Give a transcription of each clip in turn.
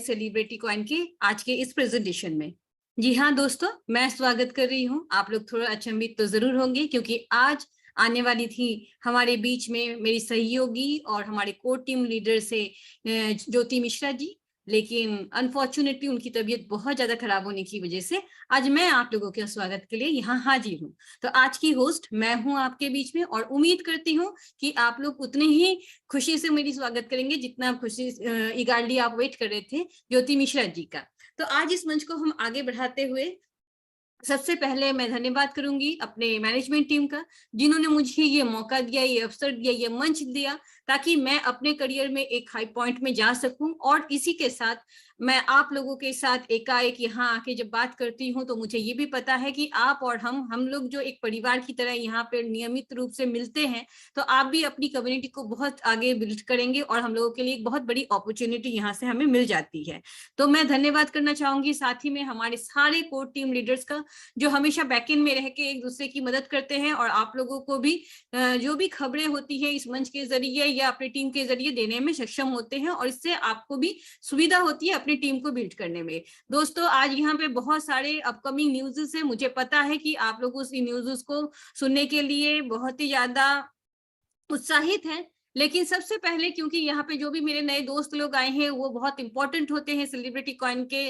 Celebrity coin के आज के इस प्रेजेंटेशन में। जी हाँ दोस्तों, मैं स्वागत कर रही हूँ। आप लोग थोड़ा अचंभित तो जरूर होंगे क्योंकि आज आने वाली थी हमारे बीच में मेरी सहयोगी और हमारे कोर टीम लीडर से ज्योति मिश्रा जी, लेकिन अनफॉर्चुनेटली उनकी तबीयत बहुत ज्यादा खराब होने की वजह से आज मैं आप लोगों के स्वागत के लिए यहाँ हाजिर हूँ। तो आज की होस्ट मैं हूँ आपके बीच में और उम्मीद करती हूँ कि आप लोग उतने ही खुशी से मेरी स्वागत करेंगे जितना खुशी इगारली आप वेट कर रहे थे ज्योति मिश्रा जी का। तो आज इस मंच को हम आगे बढ़ाते हुए सबसे पहले मैं धन्यवाद करूंगी अपने मैनेजमेंट टीम का, जिन्होंने मुझे ये मौका दिया, ये अवसर दिया, ये मंच दिया ताकि मैं अपने करियर में एक हाई पॉइंट में जा सकूं। और इसी के साथ मैं आप लोगों के साथ एकाएक यहाँ आके जब बात करती हूँ तो मुझे ये भी पता है कि आप और हम लोग जो एक परिवार की तरह यहाँ पे नियमित रूप से मिलते हैं, तो आप भी अपनी कम्युनिटी को बहुत आगे बिल्ड करेंगे और हम लोगों के लिए एक बहुत बड़ी अपॉर्चुनिटी यहाँ से हमें मिल जाती है। तो मैं धन्यवाद करना चाहूंगी साथ ही में हमारे सारे कोर टीम लीडर्स का, जो हमेशा बैकएंड में रह के एक दूसरे की मदद करते हैं और आप लोगों को भी जो भी खबरें होती है इस मंच के जरिए या अपनी टीम के जरिए देने में सक्षम होते हैं और इससे आपको भी सुविधा होती है अपनी टीम को बिल्ड करने में। दोस्तों, आज यहाँ पे बहुत सारे अपकमिंग न्यूज़ है। मुझे पता है कि आप लोग उस न्यूज़ को सुनने के लिए बहुत ही ज्यादा उत्साहित हैं, लेकिन सबसे पहले क्योंकि यहाँ पे जो भी मेरे नए दोस्त लोग आए हैं वो बहुत इंपॉर्टेंट होते हैं सेलिब्रिटी कॉइन के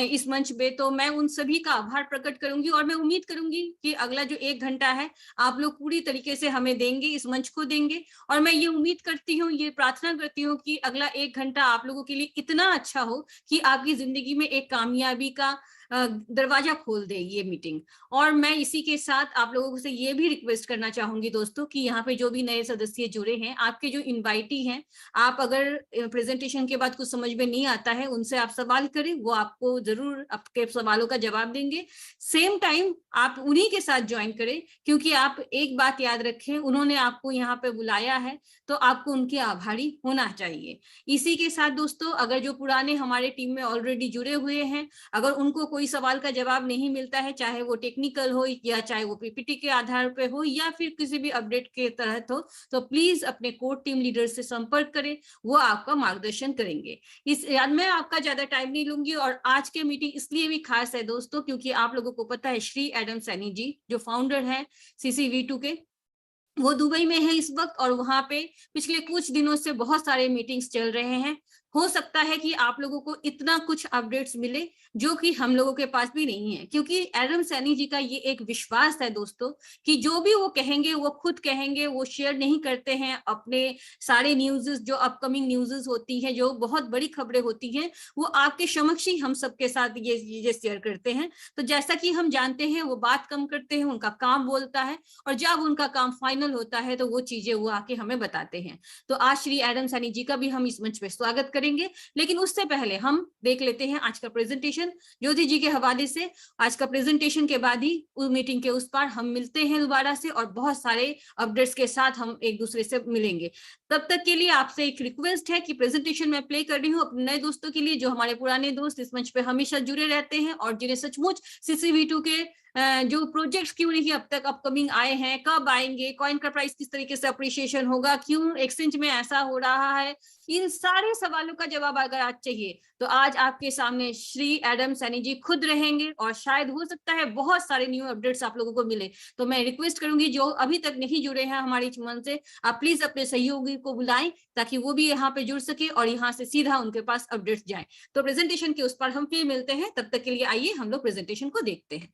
इस मंच पे, तो मैं उन सभी का आभार प्रकट करूंगी और मैं उम्मीद करूंगी कि अगला जो 1 घंटा है आप लोग पूरी तरीके से हमें देंगे, इस मंच को देंगे। और मैं ये उम्मीद करती हूँ, ये प्रार्थना करती हूँ कि अगला 1 घंटा आप लोगों के लिए इतना अच्छा हो कि आपकी जिंदगी में एक कामयाबी का दरवाजा खोल दे ये मीटिंग। और मैं इसी के साथ आप लोगों से ये भी रिक्वेस्ट करना चाहूंगी दोस्तों कि यहाँ पे जो भी नए सदस्य जुड़े हैं, आपके जो इनवाइटी हैं, आप अगर प्रेजेंटेशन के बाद कुछ समझ में नहीं आता है उनसे आप सवाल करें, वो आपको जरूर आपके सवालों का जवाब देंगे। सेम टाइम आप उन्हीं के साथ ज्वाइन करें, क्योंकि आप एक बात याद रखें, उन्होंने आपको यहाँ पे बुलाया है तो आपको उनके आभारी होना चाहिए। इसी के साथ दोस्तों, अगर जो पुराने हमारे टीम में ऑलरेडी जुड़े हुए हैं, अगर उनको कोई सवाल का जवाब नहीं मिलता है, चाहे वो टेक्निकल हो या चाहे वो पीपीटी के आधार पे हो या फिर किसी भी अपडेट के तहत हो, तो प्लीज अपने कोर टीम लीडर से संपर्क करें, वो आपका मार्गदर्शन करेंगे। इस मैं आपका ज्यादा टाइम नहीं लूंगी और आज के मीटिंग इसलिए भी खास है दोस्तों क्योंकि आप लोगों को पता है श्री एडम सैनी जी जो फाउंडर है CCV2 के, वो दुबई में है इस वक्त और वहां पे पिछले कुछ दिनों से बहुत सारे मीटिंग्स चल रहे हैं। हो सकता है कि आप लोगों को इतना कुछ अपडेट्स मिले जो कि हम लोगों के पास भी नहीं है, क्योंकि एडम सैनी जी का ये एक विश्वास है दोस्तों कि जो भी वो कहेंगे वो खुद कहेंगे, वो शेयर नहीं करते हैं अपने सारे न्यूज़, जो अपकमिंग न्यूज़ होती है, जो बहुत बड़ी खबरें होती हैं, वो आपके समक्ष ही हम सबके साथ ये चीजें शेयर करते हैं। तो जैसा कि हम जानते हैं वो बात कम करते हैं, उनका काम बोलता है और जब उनका काम फाइनल होता है तो वो चीजें वो आके हमें बताते हैं। तो आज श्री एडम सैनी जी का भी हम इस मंच पे स्वागत करेंगे, लेकिन उससे पहले हम देख लेते हैं आज का प्रेजेंटेशन ज्योति जी के हवाले से। आज का प्रेजेंटेशन के बाद ही उस मीटिंग के उस पार हम मिलते हैं दोबारा से और बहुत सारे अपडेट्स के साथ हम एक दूसरे से मिलेंगे। तब तक के लिए आपसे एक रिक्वेस्ट है कि प्रेजेंटेशन मैं प्ले कर रही हूँ अपने नए दोस्तों के लिए, जो हमारे पुराने दोस्त इस मंच पे हमेशा जुड़े रहते हैं और जिन्हें सचमुच CCV2 के जो प्रोजेक्ट्स क्यों नहीं अब तक अपकमिंग आए हैं, कब आएंगे, कॉइन का प्राइस किस तरीके से अप्रिशिएशन होगा, क्यों एक्सचेंज में ऐसा हो रहा है, इन सारे सवालों का जवाब अगर आज चाहिए तो आज आपके सामने श्री एडम सैनी जी खुद रहेंगे और शायद हो सकता है बहुत सारे न्यू अपडेट्स आप लोगों को मिले। तो मैं रिक्वेस्ट करूंगी जो अभी तक नहीं जुड़े हैं हमारी मंच से, आप प्लीज अपने सहयोगी को बुलाएं ताकि वो भी यहाँ पे जुड़ सके और यहाँ से सीधा उनके पास अपडेट्स जाए। तो प्रेजेंटेशन के उस पर हम फिर मिलते हैं, तब तक के लिए आइए हम लोग प्रेजेंटेशन को देखते हैं।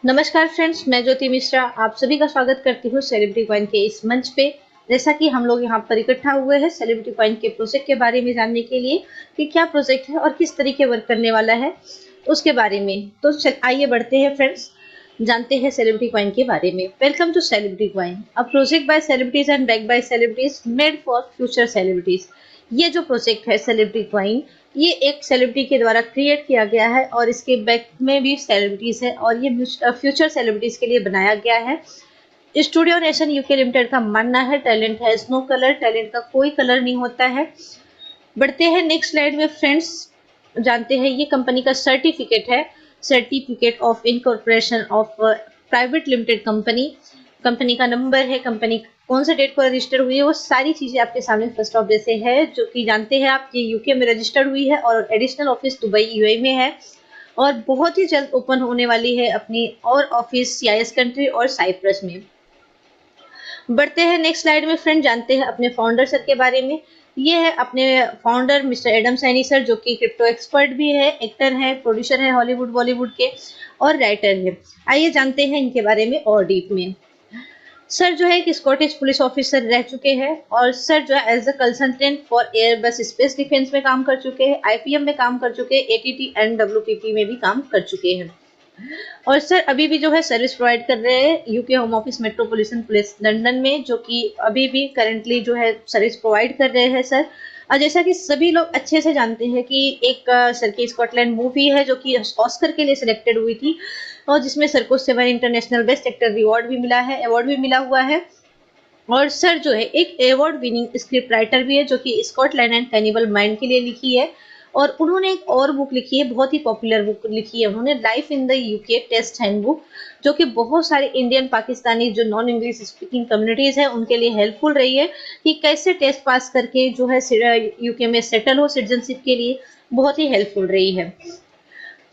नमस्कार फ्रेंड्स, मैं ज्योति मिश्रा आप सभी का स्वागत करती हूँ सेलिब्रिटी कॉइन के इस मंच पे। जैसा कि हम लोग यहाँ पर इकट्ठा हुए हैं सेलिब्रिटी कॉइन के प्रोजेक्ट के बारे में जानने के लिए कि क्या प्रोजेक्ट है और किस तरीके वर्क करने वाला है उसके बारे में। तो आइए बढ़ते हैं फ्रेंड्स, जानते हैं सेलिब्रिटी कॉइन के बारे में। Welcome to celebrity coin, a project by celebrities and back by celebrities made for future celebrities. ये जो प्रोजेक्ट है सेलिब्रिटी कॉइन, ये एक सेलिब्रिटी के द्वारा क्रिएट किया गया है और इसके बैक में भी सेलिब्रिटीज है और ये फ्यूचर सेलिब्रिटीज के लिए बनाया गया है। स्टूडियो नेशन यूके लिमिटेड का मानना है talent has no colour, talent का कोई कलर नहीं होता है। बढ़ते हैं नेक्स्ट स्लाइड में फ्रेंड्स, जानते हैं ये कंपनी का सर्टिफिकेट है, certificate of incorporation of private limited company. Company का नंबर है, कंपनी कौन से डेट को रजिस्टर हुई है, वो सारी चीजें आपके सामने फर्स्ट ऑफ डे से है, जो कि जानते हैं आप ये यूके में रजिस्टर्ड हुई है और एडिशनल ऑफिस दुबई यूएई में है और बहुत ही जल्द ओपन होने वाली है अपनी और ऑफिस सीआईएस कंट्री और साइप्रस में। बढ़ते हैं नेक्स्ट स्लाइड में फ्रेंड, जानते हैं अपने फाउंडर सर के बारे में। ये है अपने founder mister Adam Saini sir, जो कि क्रिप्टो एक्सपर्ट भी है, एक्टर है, प्रोड्यूसर है हॉलीवुड बॉलीवुड के और राइटर है। आइए जानते हैं इनके बारे में और डीप में। सर जो है एक स्कॉटिश पुलिस ऑफिसर रह चुके हैं और सर जो है as a consultant for Airbus space defence में काम कर चुके हैं, आईपीएम में काम कर चुके हैं, एटीटी एंड डब्ल्यूपीपी में भी काम कर चुके हैं और सर अभी भी जो है सर्विस प्रोवाइड कर रहे हैं UK home office metropolitan police London में, जो कि अभी भी करंटली जो है सर्विस प्रोवाइड कर रहे हैं सर। और जैसा कि सभी लोग अच्छे से जानते हैं कि एक सर की स्कॉटलैंड मूवी है जो कि ऑस्कर के लिए सिलेक्टेड हुई थी और जिसमें सर को 7 इंटरनेशनल बेस्ट एक्टर अवार्ड भी मिला है, अवार्ड भी मिला हुआ है। और सर जो है एक अवार्ड विनिंग स्क्रिप्ट राइटर भी है, जो कि स्कॉटलैंड एंड कैनिबल माइंड के लिए लिखी है और उन्होंने एक और बुक लिखी है, बहुत ही पॉपुलर बुक लिखी है उन्होंने, life in the UK test handbook, जो कि बहुत सारे इंडियन पाकिस्तानी जो नॉन इंग्लिश स्पीकिंग कम्युनिटीज है उनके लिए हेल्पफुल रही है कि कैसे टेस्ट पास करके जो है यूके में सेटल हो सिटीजनशिप के लिए, बहुत ही हेल्पफुल रही है।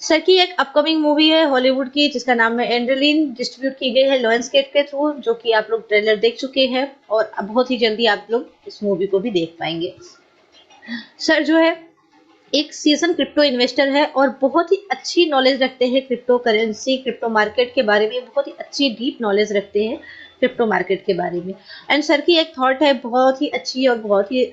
सर की एक अपकमिंग मूवी है हॉलीवुड की जिसका नाम है एंडरलिन, डिस्ट्रीब्यूट की गई है लॉयंसगेट के थ्रू, जो कि आप लोग ट्रेलर देख चुके हैं और बहुत ही जल्दी आप लोग इस मूवी को भी देख पाएंगे। सर जो है एक सीजन क्रिप्टो इन्वेस्टर है और बहुत ही अच्छी नॉलेज रखते हैं क्रिप्टो करेंसी, क्रिप्टो मार्केट के बारे में, बहुत ही अच्छी डीप नॉलेज रखते हैं क्रिप्टो मार्केट के बारे में। एंड सर की एक थॉट है बहुत ही अच्छी और बहुत ही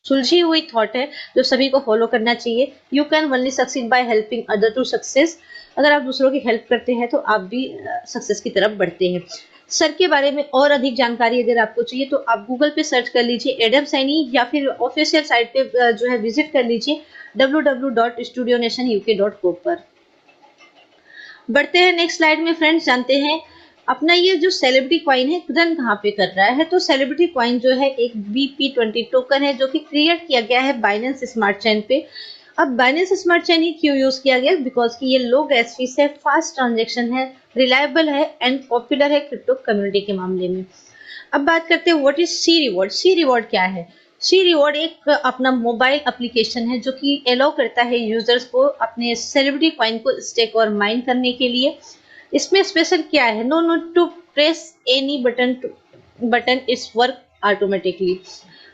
सुलझी हुई थॉट है जो सभी को फॉलो करना चाहिए। You can only succeed by helping other to success. अगर आप दूसरों की हेल्प करते हैं तो आप भी सक्सेस की तरफ बढ़ते हैं। सर के बारे में और अधिक जानकारी अगर आपको चाहिए तो आप गूगल पे सर्च कर लीजिए एडम सैनी या फिर ऑफिशियल साइट पे जो है विजिट कर लीजिए www.studionationuk.com पर। बढ़ते हैं नेक्स्ट स्लाइड में फ्रेंड्स, जानते हैं अपना ये जो सेलिब्रिटी कॉइन है रन कहाँ पे कर रहा है। तो सेलिब्रिटी कॉइन जो है एक BP20 टोकन है जो कि क्रिएट किया गया है बाइनेंस स्मार्ट चेन पे। अब बाइनेंस स्मार्ट चेन ही क्यों यूज किया गया, बिकॉज कि ये लो गैस फीस है, फास्ट ट्रांजेक्शन है, रिलायबल है एंड पॉपुलर है क्रिप्टो कम्युनिटी के मामले में। अब बात करते हैं what is C reward. C reward क्या है? सी रिवॉर्ड एक अपना मोबाइल एप्लीकेशन है जो कि अलाउ करता है यूजर्स को अपने सेलिब्रिटी कॉइन को स्टेक और माइन करने के लिए। इसमें स्पेशल क्या है? No need to press any button it's work automatically.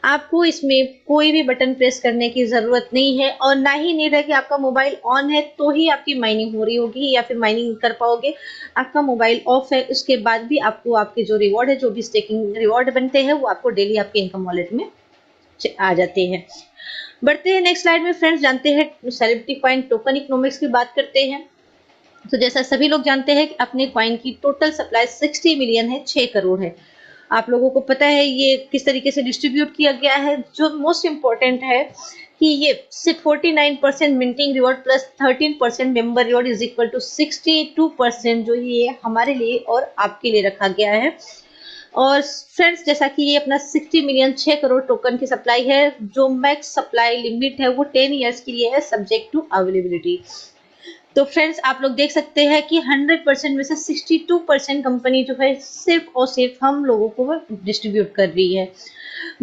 आपको इसमें कोई भी बटन प्रेस करने की जरूरत नहीं है और ना ही नीड है कि आपका मोबाइल ऑन है तो ही आपकी माइनिंग हो रही होगी या फिर माइनिंग कर पाओगे। आपका मोबाइल ऑफ है उसके बाद भी आपको आपके जो रिवॉर्ड है, जो भी स्टेकिंग रिवॉर्ड बनते हैं, वो आपको डेली आपके इनकम वॉलेट में आ जाते हैं। बढ़ते हैं नेक्स्ट स्लाइड में फ्रेंड्स, जानते हैं सेलिब्रिटी कॉइन टोकन इकोनॉमिक्स की बात करते हैं। तो जैसा सभी लोग जानते हैं कि अपने कॉइन की टोटल सप्लाई 60 मिलियन है, 6 करोड़ है। आप लोगों को पता है ये किस तरीके से डिस्ट्रीब्यूट किया गया है। जो मोस्ट इम्पोर्टेंट है कि ये सिर्फ 49% minting reward plus 13% member reward is equal to 62% जो ये हमारे लिए और आपके लिए रखा गया है। और फ्रेंड्स जैसा कि ये अपना 60 मिलियन 6 करोड़ टोकन की सप्लाई है, जो मैक्स सप्लाई लिमिट है वो 10 ईयर्स के लिए है सब्जेक्ट टू अवेलेबिलिटी। तो फ्रेंड्स आप लोग देख सकते हैं कि 100% में से 62% कंपनी जो है सिर्फ और सिर्फ हम लोगों को डिस्ट्रीब्यूट कर रही है।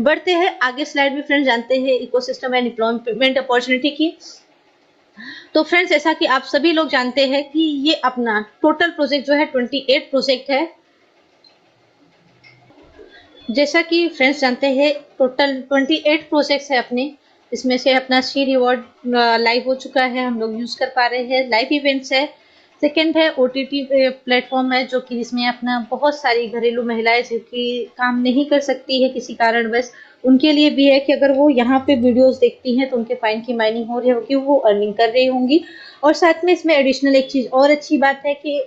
बढ़ते हैं आगे स्लाइड में फ्रेंड्स, जानते हैं इकोसिस्टम एंड एम्प्लॉयमेंट अपॉर्चुनिटी की। तो फ्रेंड्स ऐसा कि आप सभी लोग जानते हैं कि ये अपना टोटल प्रोजेक्ट जो है 28 प्रोजेक्ट है। जैसा कि फ्रेंड्स जानते हैं टोटल 28 प्रोजेक्ट्स है अपने, इसमें से अपना सी रिवॉर्ड लाइव हो चुका है, हम लोग यूज कर पा रहे हैं, लाइव इवेंट्स है। सेकंड है OTT प्लेटफॉर्म है जो कि इसमें अपना बहुत सारी घरेलू महिलाएं जो कि काम नहीं कर सकती है किसी कारणवश, उनके लिए भी है कि अगर वो यहाँ पे वीडियोस देखती हैं तो उनके फाइन की माइनिंग हो रही होगी, वो अर्निंग कर रही होंगी। और साथ में इसमें एडिशनल एक चीज और अच्छी बात है कि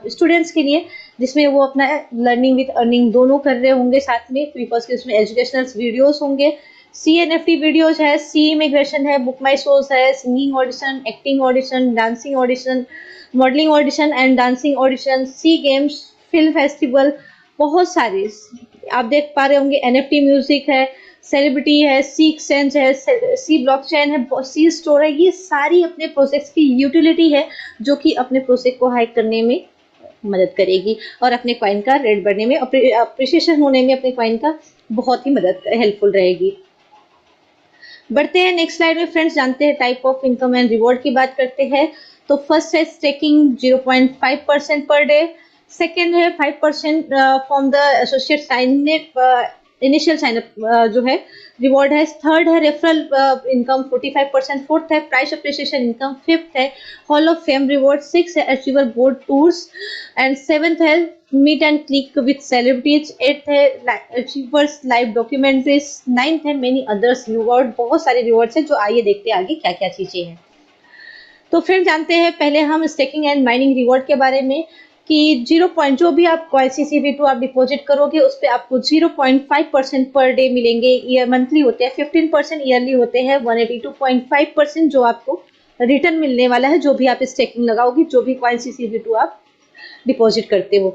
स्टूडेंट्स के लिए जिसमें वो अपना लर्निंग विद अर्निंग दोनों कर रहे होंगे साथ में, बिकॉज कि उसमें एजुकेशनल वीडियोस होंगे, CNFT वीडियोज है, सी इमिग्रेशन है, बुक माई शोज है, singing audition, acting audition, dancing audition, modelling audition and dancing audition, C games, film festival, बहुत सारे आप देख पा रहे होंगे। NFT म्यूजिक है, सेलिब्रिटी है, सी एक्सचेंज है, सी ब्लॉकचेन है, सी स्टोर है। ये सारी अपने प्रोजेक्ट्स की यूटिलिटी है जो कि अपने प्रोजेक्ट को हाइक करने में मदद करेगी और अपने कॉइन का रेट बढ़ने में, अप्रिसिएशन होने में अपने कॉइन का बहुत ही मदद हेल्पफुल रहेगी। बढ़ते हैं नेक्स्ट स्लाइड में फ्रेंड्स, जानते हैं type of income and reward की बात करते हैं। तो फर्स्ट है स्टेकिंग 0.5% पर डे, सेकेंड है 5% from the associate sign initial signup जो है रिवॉर्ड है, थर्ड है रेफरल इनकम 45%, फोर्थ है प्राइस अप्रिसिएशन इनकम, फिफ्थ है hall of fame reward, six है achiever board tours and seventh है meet and click with celebrities, eighth है achievers live documentaries, ninth है मेनी अदर्स रिवॉर्ड। बहुत सारे rewards हैं जो आइए देखते हैं आगे क्या क्या चीजें हैं। तो फ्रेंड जानते हैं पहले हम स्टेकिंग एंड माइनिंग रिवॉर्ड के बारे में कि 0. जो भी आप CCV2 आप डिपॉजिट करोगे उस पर आपको 0.5% पर डे मिलेंगे। ईयर मंथली होते हैं, 15% ईयरली होते हैं, 182.5% जो आपको रिटर्न मिलने वाला है जो भी आप स्टेकिंग लगाओगे, जो भी CCV2 आप डिपॉजिट करते हो।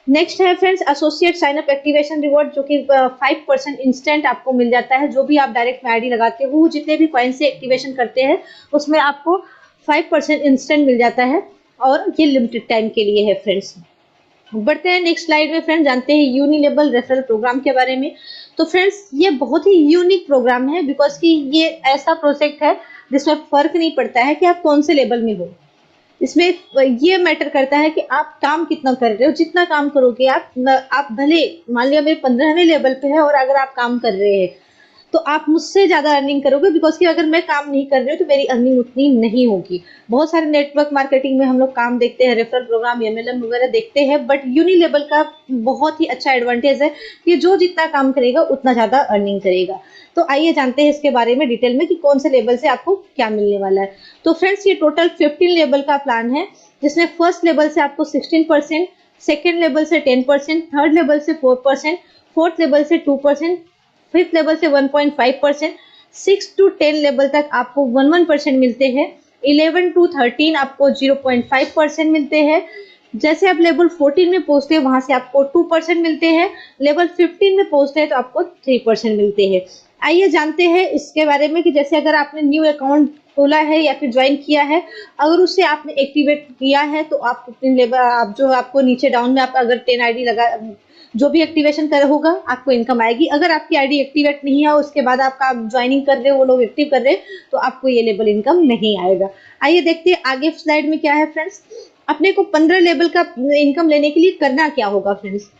नेक्स्ट है friends associate sign up activation reward जो कि 5% इंस्टेंट आपको मिल जाता है। जो भी आप डायरेक्ट में आईडी लगाते हो, जितने भी कॉइन से एक्टिवेशन करते हैं उसमें आपको 5% इंस्टेंट मिल जाता है और ये लिमिटेड टाइम के लिए है फ्रेंड्स। बढ़ते हैं नेक्स्ट स्लाइड में फ्रेंड्स, जानते हैं यूनिलेबल रेफरल प्रोग्राम के बारे में। तो फ्रेंड्स ये बहुत ही यूनिक प्रोग्राम है बिकॉज कि ये ऐसा प्रोजेक्ट है जिसमें फर्क नहीं पड़ता है कि आप कौन से लेवल में हो। इसमें ये मैटर करता है कि आप काम कितना कर रहे हो। जितना काम करोगे आप भले मान लिया मेरे 15वें लेवल पे है और अगर आप काम कर रहे हैं तो आप मुझसे ज्यादा अर्निंग करोगे बिकॉज कि अगर मैं काम नहीं कर रही हूँ तो मेरी अर्निंग उतनी नहीं होगी। बहुत सारे नेटवर्क मार्केटिंग में हम लोग काम देखते हैं, रेफरल प्रोग्राम MLM वगैरह देखते हैं, बट यूनिलेबल का बहुत ही अच्छा एडवांटेज है कि जो जितना काम करेगा उतना ज्यादा अर्निंग करेगा। तो आइए जानते हैं इसके बारे में डिटेल में कि कौन से लेवल से आपको क्या मिलने वाला है। तो फ्रेंड्स ये टोटल 15 लेवल का प्लान है जिसमें फर्स्ट लेवल से आपको 16%, सेकेंड लेवल से 10%, थर्ड लेवल से 4%, फोर्थ लेवल से 2%, फिफ्थ लेवल से 1.5%, 6 to 10 लेवल तक आपको 1% मिलते हैं, 11 to 13 आपको 0.5% मिलते हैं। जैसे आप लेवल 14 में पहुंचते हैं वहां से आपको 2% मिलते हैं, लेवल 15 में पहुंचते हैं तो आपको 3% मिलते हैं। आइए जानते हैं इसके बारे में कि जैसे अगर आपने न्यू अकाउंट खोला है या फिर ज्वाइन किया है, अगर उससे आपने एक्टिवेट किया है तो आप अपने लेवल आप जो आपको नीचे डाउन में आप अगर 10 आईडी लगा जो भी एक्टिवेशन कर होगा आपको इनकम आएगी। अगर आपकी आईडी एक्टिवेट नहीं है उसके बाद आपका ज्वाइनिंग कर रहे हो, वो लोग एक्टिव कर रहे हैं तो आपको ये लेवल इनकम नहीं आएगा। आइए देखते हैं आगे स्लाइड में क्या है फ्रेंड्स। अपने को 15 लेवल का इनकम लेने के लिए करना क्या होगा फ्रेंड्स।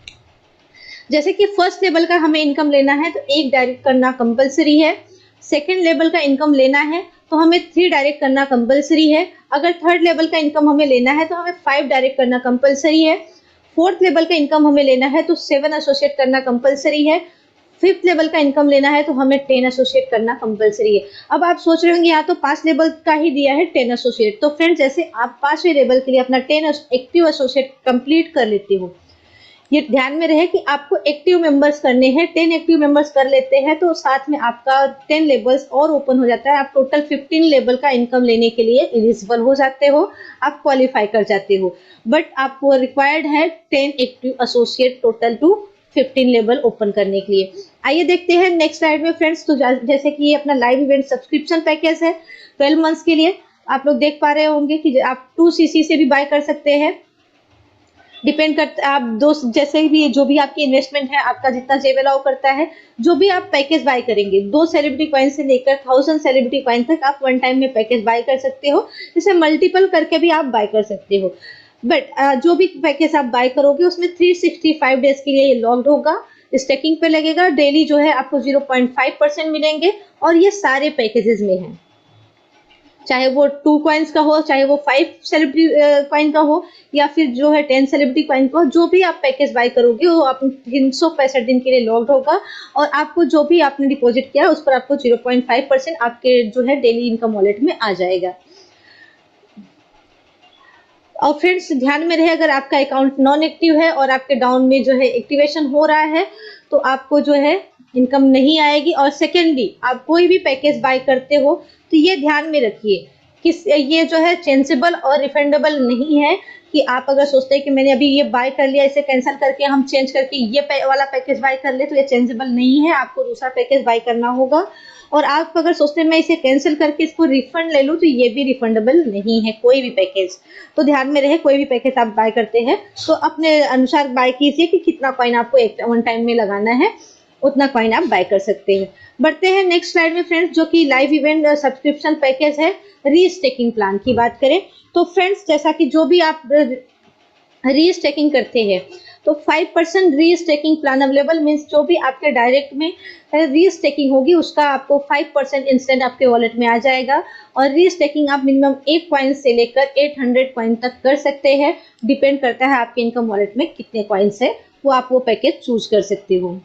जैसे कि फर्स्ट लेवल का हमें इनकम लेना है तो 1 डायरेक्ट करना कंपलसरी है, सेकेंड लेवल का इनकम लेना है तो हमें 3 डायरेक्ट करना कंपलसरी है, अगर थर्ड लेवल का इनकम हमें लेना है तो हमें 5 डायरेक्ट करना कंपलसरी है, फोर्थ लेवल का इनकम हमें लेना है तो 7 एसोसिएट करना कंपलसरी है, फिफ्थ लेवल का इनकम लेना है तो हमें 10 एसोसिएट करना कंपलसरी है। अब आप सोच रहे होंगे यहाँ तो 5 लेवल का ही दिया है 10 एसोसिएट। तो फ्रेंड्स जैसे आप 5वें लेवल के लिए अपना 10 एक्टिव एसोसिएट कंप्लीट कर लेते हो, ये ध्यान में रहे कि आपको एक्टिव मेंबर्स करने हैं। 10 एक्टिव मेंबर्स कर लेते हैं तो साथ में आपका 10 लेवल्स और ओपन हो जाता है। आप टोटल 15 लेवल का इनकम लेने के लिए एलिजिबल हो जाते हो, आप क्वालिफाई कर जाते हो। बट आपको रिक्वायर्ड है 10 active associate total two 15 level open करने के लिए। आइए देखते हैं नेक्स्ट स्लाइड में फ्रेंड्स। तो जैसे कि ये अपना लाइव इवेंट सब्सक्रिप्शन पैकेज है 12 मंथ्स के लिए, आप लोग देख पा रहे होंगे कि आप 2cc से भी बाय कर सकते हैं। डिपेंड करता है आप दोस्त जैसे भी जो भी आपकी इन्वेस्टमेंट है, आपका जितना जेब अलाउ करता है, जो भी आप पैकेज बाय करेंगे 2 सेलिब्रिटी कॉइन से लेकर 1000 सेलिब्रिटी कॉइन तक आप वन टाइम में पैकेज बाय कर सकते हो। इसे मल्टीपल करके भी आप बाय कर सकते हो। बट जो भी पैकेज आप बाय करोगे उसमें 365 डेज के लिए ये लॉक्ड होगा, स्टेकिंग पे लगेगा। डेली जो है आपको 0.5% मिलेंगे और ये सारे पैकेजेस में है, चाहे वो 2 कॉइन्स का हो, चाहे वो 5 सेलिब्रिटी कॉइन का हो या फिर जो है 10 सेलिब्रिटी कॉइन का हो। जो भी आप पैकेज बाय करोगे वो आप 365 दिन के लिए लॉक्ड होगा और आपको जो भी आपने डिपॉजिट किया उस पर आपको 0.5% आपके जो है डेली इनकम वॉलेट में आ जाएगा। और फ्रेंड्स ध्यान में रहे अगर आपका अकाउंट नॉन एक्टिव है और आपके डाउन में जो है एक्टिवेशन हो रहा है तो आपको जो है इनकम नहीं आएगी। और सेकेंडली आप कोई भी पैकेज बाय करते हो तो ये ध्यान में रखिए किस ये जो है चेंजेबल और रिफंडेबल नहीं है कि आप अगर सोचते हैं कि मैंने अभी ये बाय कर लिया, इसे कैंसिल करके हम चेंज करके ये वाला पैकेज बाय कर ले, तो ये चेंजेबल नहीं है, आपको दूसरा पैकेज बाय करना होगा। और आप अगर सोचते हैं मैं इसे कैंसिल करके इसको रिफंड ले लूँ, तो ये भी रिफंडेबल नहीं है कोई भी पैकेज। तो ध्यान में रहे, कोई भी पैकेज आप बाय करते हैं तो अपने अनुसार बाय कीजिए कि कितना कॉइन आपको एक वन टाइम में लगाना है, उतना कॉइन आप बाय कर सकते हैं। बढ़ते हैं नेक्स्ट स्लाइड में फ्रेंड्स, जो कि लाइव इवेंट सब्सक्रिप्शन पैकेज है। रीस्टेकिंग प्लान की बात करें तो फ्रेंड्स, जैसा कि जो भी आप रीस्टेकिंग करते हैं तो 5% रीस्टेकिंग प्लान अवेलेबल, मीन्स जो भी आपके डायरेक्ट में रीस्टेकिंग होगी उसका आपको 5% इंस्टेंट आपके वॉलेट में आ जाएगा। और रीस्टेकिंग आप मिनिमम 1 कॉइन से लेकर 800 कॉइन तक कर सकते हैं, डिपेंड करता है आपके इनकम वॉलेट में कितने कॉइन्स है, वो आप वो पैकेज चूज कर सकते हो।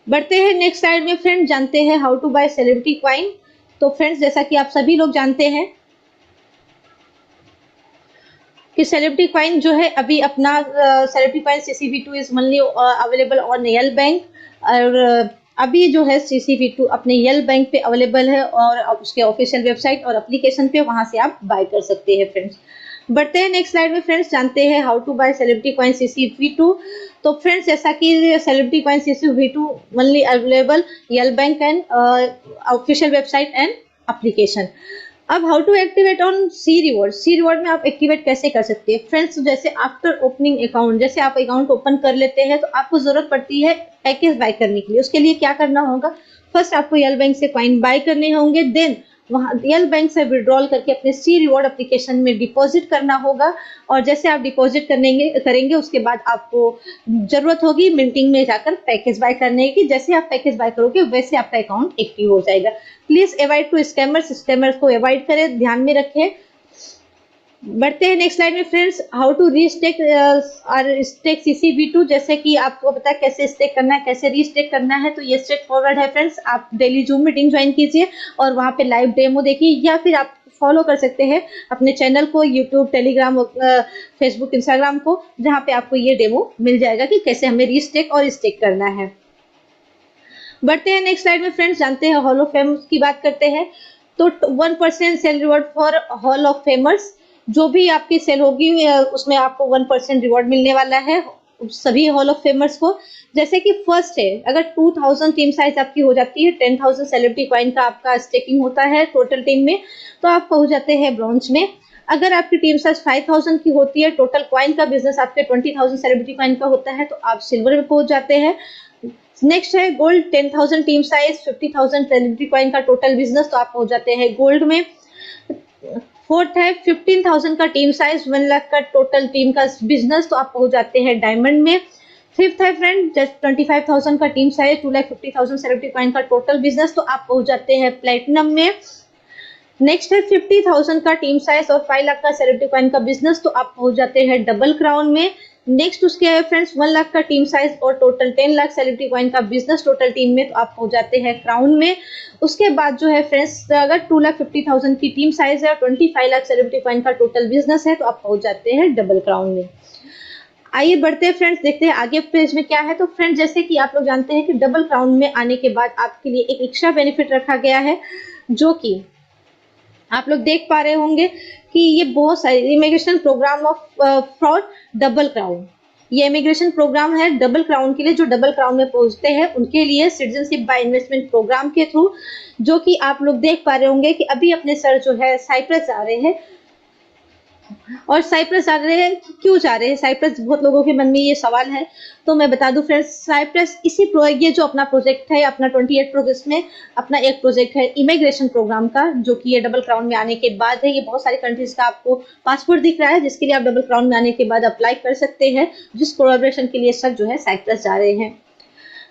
बढ़ते हैं नेक्स्ट स्लाइड में फ्रेंड्स, जानते हैं how to buy celebrity coin. तो फ्रेंड्स, जैसा कि आप सभी लोग जानते हैं कि सेलिब्रिटी कॉइन जो है अभी अपना celebrity coin CCV2 is only available on L bank. और अभी जो है CCV2 अपने यल बैंक पे अवेलेबल है और उसके ऑफिशियल वेबसाइट और एप्लीकेशन पे, वहां से आप बाय कर सकते हैं फ्रेंड्स। बढ़ते हैं नेक्स्ट स्लाइड में फ्रेंड्स, जानते हैं how to buy celebrity coin CCV2। तो फ्रेंड्स, जैसा कि celebrity coin CCV2 only available यल bank and official website and application. अब how to activate on C reward में आप एक्टिवेट कैसे कर सकते हैं फ्रेंड्स। जैसे आफ्टर ओपनिंग अकाउंट, जैसे आप अकाउंट ओपन कर लेते हैं तो आपको जरूरत पड़ती है पैकेज बाय करने के लिए। उसके लिए क्या करना होगा, फर्स्ट आपको यल बैंक से कॉइन बाय करने होंगे, देन वहाँ यल बैंक से विड्रॉल करके अपने सी रिवॉर्ड एप्लीकेशन में डिपॉजिट करना होगा। और जैसे आप डिपॉजिट करेंगे उसके बाद आपको जरूरत होगी मिंटिंग में जाकर पैकेज बाय करने की। जैसे आप पैकेज बाय करोगे वैसे आपका अकाउंट एक्टिव हो जाएगा। प्लीज अवॉइड टू स्कैमर्स को अवॉइड करें, ध्यान में रखें। बढ़ते हैं नेक्स्ट स्लाइड में फ्रेंड्स, हाउ टू रीस्टेक और स्टेक CCV2। जैसे कि आपको पता है कैसे स्टेक करना है, कैसे रीस्टेक करना है, तो ये स्ट्रेट फॉरवर्ड है फ्रेंड्स। आप डेली जूम मीटिंग ज्वाइन कीजिए और वहां पे लाइव डेमो देखिए, या फिर आप फॉलो कर सकते हैं अपने चैनल को, यूट्यूब, टेलीग्राम, फेसबुक, इंस्टाग्राम को, जहाँ पे आपको ये डेमो मिल जाएगा कि कैसे हमें रीस्टेक और स्टेक करना है। बढ़ते हैं नेक्स्ट स्लाइड में फ्रेंड्स, जानते हैं हॉल ऑफ फेम की बात करते हैं। तो 1% sale reward for hall of famers, जो भी आपकी सेल होगी उसमें आपको 1% रिवॉर्ड मिलने वाला है सभी हॉल ऑफ फेमर्स को। जैसे कि फर्स्ट है, अगर 2000 टीम साइज आपकी हो जाती है, 10,000 सेलिब्रिटी कॉइन का आपका स्टेकिंग होता है टोटल टीम में, तो आप पहुंच जाते हैं ब्रॉन्ज में। अगर आपकी टीम साइज 5000 की होती है, टोटल कॉइन का बिजनेस आपके 20,000 सेलिब्रिटी कॉइन का होता है, तो आप सिल्वर में पहुंच जाते हैं। नेक्स्ट है gold, 10,000 team size, 50,000 celebrity coin का टोटल बिजनेस, तो आप पहुंच जाते हैं गोल्ड में। फोर्थ है 15,000 का टीम साइज, 1 लाख का टोटल टीम का बिजनेस, तो आप पहुंच जाते हैं डायमंड में। फिफ्थ है फ्रेंड, जस्ट 25,000 का टीम साइज, 2,50,000 सेलिब्रिटी कॉइन का टोटल बिजनेस, तो आप पहुंच जाते हैं प्लेटिनम में। नेक्स्ट है 50,000 का टीम साइज और 5 लाख का सेलिब्रिटी कॉइन का बिजनेस, तो आप पहुंच जाते हैं डबल क्राउन में। नेक्स्ट उसके है फ्रेंड्स 1 लाख का टीम साइज और टोटल 10 लाख सेलिब्रिटी कॉइन का बिजनेस टोटल टीम में, तो आप पहुंच जाते हैं क्राउन में। उसके बाद जो है फ्रेंड्स, अगर 2,50,000 की टीम साइज है और 25 लाख सेलिब्रिटी कॉइन का टोटल बिजनेस है, तो आप पहुंच जाते हैं डबल क्राउन में। आइए बढ़ते हैं फ्रेंड्स, देखते हैं आगे पेज में क्या है। तो फ्रेंड्स, जैसे कि आप लोग जानते हैं कि डबल क्राउन में आने के बाद आपके लिए एक एक्स्ट्रा बेनिफिट रखा गया है, जो कि आप लोग देख पा रहे होंगे कि ये बहुत सारे immigration program of for double crown, ये इमिग्रेशन प्रोग्राम है डबल क्राउन के लिए। जो डबल क्राउन में पहुंचते हैं उनके लिए सिटीजनशिप बाय इन्वेस्टमेंट प्रोग्राम के थ्रू, जो कि आप लोग देख पा रहे होंगे कि अभी अपने सर जो है साइप्रस जा रहे हैं। और साइप्रस जा रहे हैं, क्यों जा रहे हैं साइप्रस, बहुत लोगों के मन में ये सवाल है। तो मैं बता दूं फ्रेंड्स, साइप्रस ये जो अपना प्रोजेक्ट है, अपना 28 प्रोजेक्ट में अपना एक प्रोजेक्ट है इमिग्रेशन प्रोग्राम का, जो कि ये डबल क्राउन में आने के बाद है। ये बहुत सारे कंट्रीज का आपको पासपोर्ट दिख रहा है, जिसके लिए आप डबल क्राउन में आने के बाद अप्लाई कर सकते हैं, जिस कोलैबोरेशन के लिए सर जो है साइप्रस जा रहे हैं।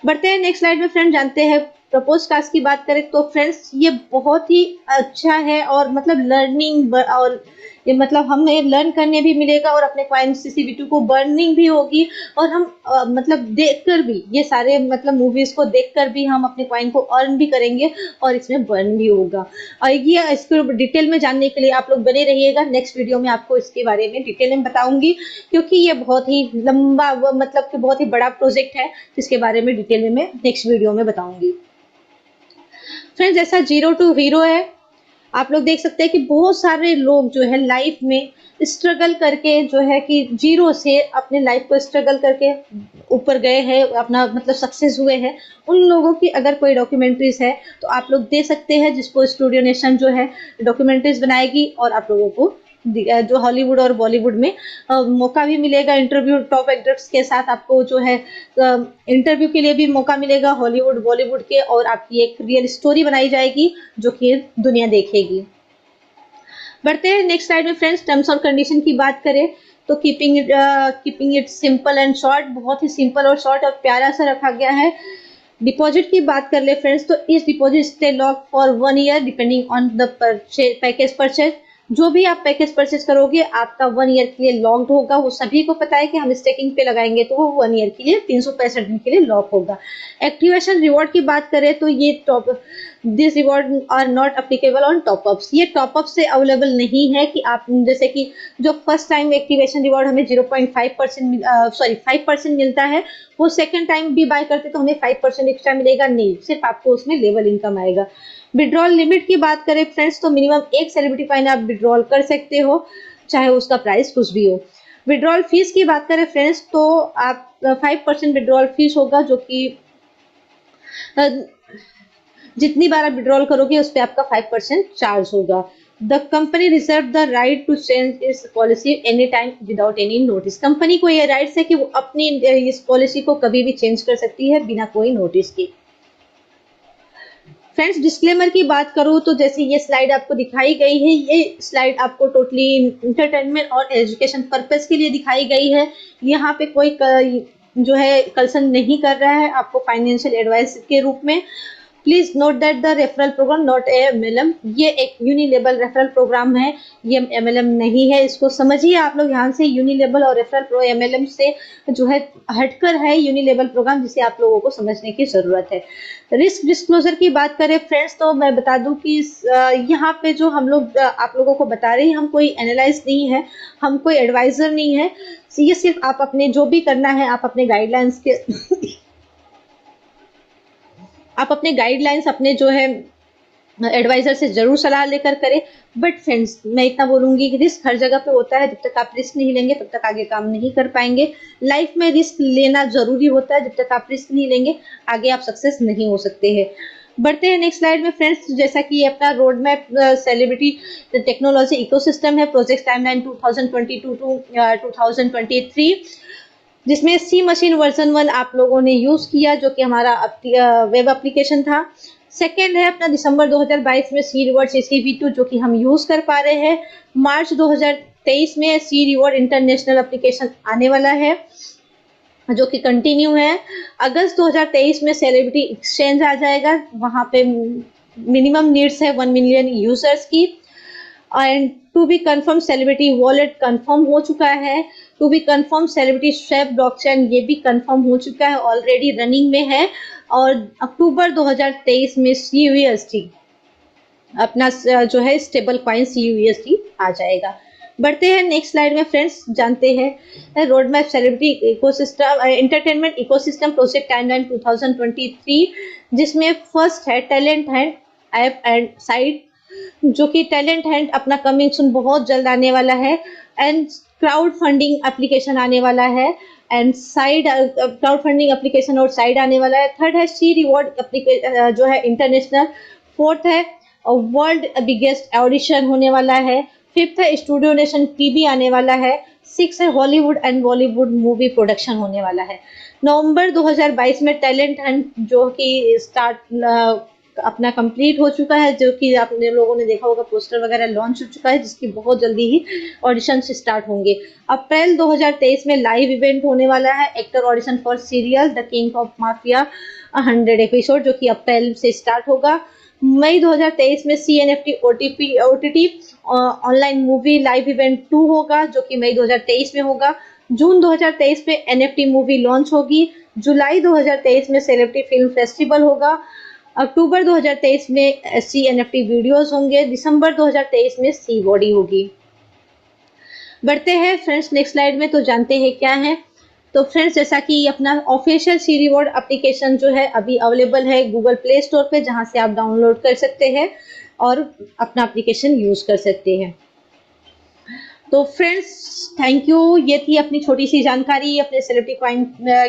बढ़ते हैं नेक्स्ट स्लाइड में फ्रेंड, जानते हैं प्रपोज टास्क की बात करें तो फ्रेंड्स, ये बहुत ही अच्छा है और मतलब लर्निंग और ये मतलब हमें लर्न करने भी मिलेगा और अपने कॉइन CCV2 को बर्निंग भी होगी। और हम मतलब देखकर भी, ये सारे मतलब मूवीज को देखकर भी हम अपने कॉइन को अर्न भी करेंगे और इसमें बर्न भी होगा। और ये इसको डिटेल में जानने के लिए आप लोग बने रहिएगा, नेक्स्ट वीडियो में आपको इसके बारे में डिटेल में बताऊंगी, क्योंकि ये बहुत ही लंबा मतलब कि बहुत ही बड़ा प्रोजेक्ट है, जिसके बारे में डिटेल में मैं नेक्स्ट वीडियो में बताऊंगी। फ्रेंड्स, जैसा 0 to हीरो है, आप लोग देख सकते हैं कि बहुत सारे लोग जो है लाइफ में स्ट्रगल करके जो है कि जीरो से अपने लाइफ को स्ट्रगल करके ऊपर गए हैं, अपना मतलब सक्सेस हुए हैं। उन लोगों की अगर कोई डॉक्यूमेंट्रीज है तो आप लोग दे सकते हैं, जिसको स्टूडियो नेशन जो है डॉक्यूमेंट्रीज बनाएगी और आप लोगों को जो हॉलीवुड और बॉलीवुड में मौका भी मिलेगा। इंटरव्यू टॉप एक्टर्स के साथ आपको जो है इंटरव्यू के लिए भी मौका मिलेगा हॉलीवुड बॉलीवुड के, और आपकी एक रियल स्टोरी बनाई जाएगी जो कि दुनिया देखेगी। बढ़ते हैं नेक्स्ट स्लाइड में फ्रेंड्स। टर्म्स और कंडीशन की बात करें तो keeping it simple and short, बहुत ही सिंपल और शॉर्ट और प्यारा सा रखा गया है। डिपॉजिट की बात कर ले फ्रेंड्स तो इस deposit stay lock for 1 year depending on the package purchase. जो भी आप पैकेज परचेज करोगे आपका 1 ईयर के लिए लॉक्ड होगा। वो सभी को पता है कि हम स्टेकिंग पे लगाएंगे तो वो 1 ईयर के लिए 365 दिन के लिए लॉक होगा। एक्टिवेशन रिवॉर्ड की बात करें तो ये this reward are not applicable on top ups. ये टॉपअप से अवेलेबल नहीं है कि आप जैसे कि जो फर्स्ट टाइम एक्टिवेशन रिवॉर्ड हमें 5% मिलता है, वो सेकंड टाइम भी बाय करते तो हमें 5% एक्स्ट्रा मिलेगा, नहीं, सिर्फ आपको उसमें लेवल इनकम आएगा। विड्रॉल लिमिट की बात करें फ्रेंड्स तो मिनिमम एक सेलिब्रिटी कॉइन आप विड्रॉल कर सकते हो, चाहे उसका प्राइस कुछ भी हो। विड्रॉल फीस की बात करें फ्रेंड्स तो आप 5% विड्रॉल फीस होगा, जो कि जितनी बार आप विड्रॉल करोगे उस पर आपका 5% चार्ज होगा। The company reserve the right to change its policy any time without any notice. Company को ये राइट्स है कि वो अपनी इस पॉलिसी को कभी भी चेंज कर सकती है बिना कोई नोटिस के। फ्रेंड्स डिस्क्लेमर की बात करूँ तो जैसे ये स्लाइड आपको दिखाई गई है, ये स्लाइड आपको टोटली इंटरटेनमेंट और एजुकेशन पर्पस के लिए दिखाई गई है। यहाँ पे कोई जो है कंसर्न नहीं कर रहा है आपको फाइनेंशियल एडवाइस के रूप में। Please note that the referral program not a MLM. ये एक यूनिलेबल रेफरल प्रोग्राम है, ये एमएलएम नहीं है, इसको समझिए आप लोग। यहाँ से यूनिलेबल और रेफरल प्रो एमएलएम से जो है हटकर है यूनिलेबल प्रोग्राम, जिसे आप लोगों को समझने की जरूरत है। रिस्क डिस्क्लोजर की बात करें फ्रेंड्स तो मैं बता दूं कि यहाँ पे जो हम लोग आप लोगों को बता रहे हैं, हम कोई एनालाइज नहीं है, हम कोई एडवाइजर नहीं है। ये सिर्फ आप अपने जो भी करना है आप अपने गाइडलाइंस के आप अपने गाइडलाइंस अपने जो है एडवाइजर से जरूर सलाह लेकर करें। बट फ्रेंड्स मैं इतना बोलूंगी कि रिस्क हर जगह पे होता है, जब तक आप रिस्क नहीं लेंगे तब तक आगे काम नहीं कर पाएंगे। लाइफ में रिस्क लेना जरूरी होता है, जब तक आप रिस्क नहीं लेंगे आगे आप सक्सेस नहीं हो सकते हैं। बढ़ते हैं नेक्स्ट स्लाइड में फ्रेंड्स। जैसा कि ये अपना road map celebrity technology ecosystem है, प्रोजेक्ट टाइमलाइन 2022 टू 2023, जिसमें सी मशीन वर्जन 1 आप लोगों ने यूज किया, जो कि हमारा वेब एप्लीकेशन था। सेकेंड है अपना दिसंबर 2022 में सी रिवॉर्ड CCV2, जो कि हम यूज कर पा रहे हैं। मार्च 2023 में सी रिवॉर्ड इंटरनेशनल एप्लीकेशन आने वाला है, जो कि कंटिन्यू है। अगस्त 2023 में सेलिब्रिटी एक्सचेंज आ जाएगा, वहां पे मिनिमम नीड्स है 1 मिलियन यूजर्स की। And to be confirm celebrity wallet confirm हो चुका है। To be confirm celebrity swap blockchain ये भी कंफर्म हो चुका है, ऑलरेडी रनिंग में है। और अक्टूबर 2023 में CUSD अपना जो है स्टेबल कॉइन CUSD आ जाएगा। बढ़ते हैं नेक्स्ट स्लाइड में फ्रेंड्स, जानते हैं road map celebrity ecosystem entertainment ecosystem project timeline 2023, जिसमें फर्स्ट है talent Hunt app and site, जो कि टैलेंट हंट अपना कमिंग सून बहुत जल्द आने वाला है। एंड क्राउड फंडिंग एप्लीकेशन आने वाला है, and side crowd funding application और साइड आने वाला है। थर्ड है सी रिवॉर्ड जो है इंटरनेशनल। फोर्थ है वर्ल्ड बिगेस्ट ऑडिशन होने वाला है। फिफ्थ है स्टूडियो नेशन TV आने वाला है। सिक्स है Hollywood and Bollywood movie production होने वाला है। नवंबर 2022 में टैलेंट हंट जो कि स्टार्ट अपना कंप्लीट हो चुका है, जो कि आपने लोगों ने देखा होगा पोस्टर वगैरह लॉन्च हो चुका है, जिसकी बहुत जल्दी ही ऑडिशन स्टार्ट होंगे। अप्रैल 2023 में लाइव इवेंट होने वाला है, actor audition for serial the king of mafia 100 episode, जो कि अप्रैल से स्टार्ट होगा। मई 2023 में CNFT OTT online movie live event 2 होगा, जो कि मई 2023 में होगा। जून 2023 में NFT मूवी लॉन्च होगी। जुलाई 2023 में सेलिब्रिटी फिल्म फेस्टिवल होगा। अक्टूबर 2023 में CNFT वीडियोस होंगे। दिसंबर 2023 में सी बॉडी होगी। बढ़ते हैं फ्रेंड्स नेक्स्ट स्लाइड में, तो जानते हैं क्या है। तो फ्रेंड्स जैसा कि अपना ऑफिशियल सी रिवॉर्ड एप्लीकेशन जो है अभी अवेलेबल है गूगल प्ले स्टोर पे, जहां से आप डाउनलोड कर सकते हैं। और अपना एप्लीकेशन यूज कर सकते हैं। तो फ्रेंड्स, थैंक यू। ये थी अपनी छोटी सी जानकारी अपने celebrity coin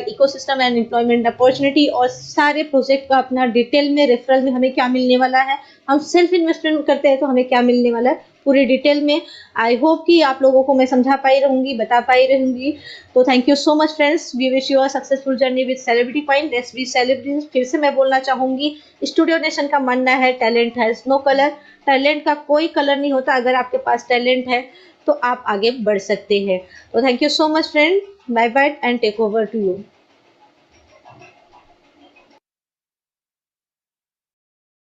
ecosystem and employment opportunity और सारे प्रोजेक्ट का अपना डिटेल में रेफरल में हमें क्या मिलने वाला है, हम सेल्फ इन्वेस्टमेंट करते हैं तो हमें क्या मिलने वाला है पूरी डिटेल में। आई होप कि आप लोगों को मैं समझा पाई रहूंगी, बता पाई रहूंगी। तो thank you so much friends. We wish you a successful journey with celebrity coin. Let's be celebrities. फिर से मैं बोलना चाहूंगी, स्टूडियो नेशन का मानना है talent has no colour. Talent का कोई कलर नहीं होता। अगर आपके पास टैलेंट है तो आप आगे बढ़ सकते हैं। तो thank you so much friend. Bye bye and take over to you.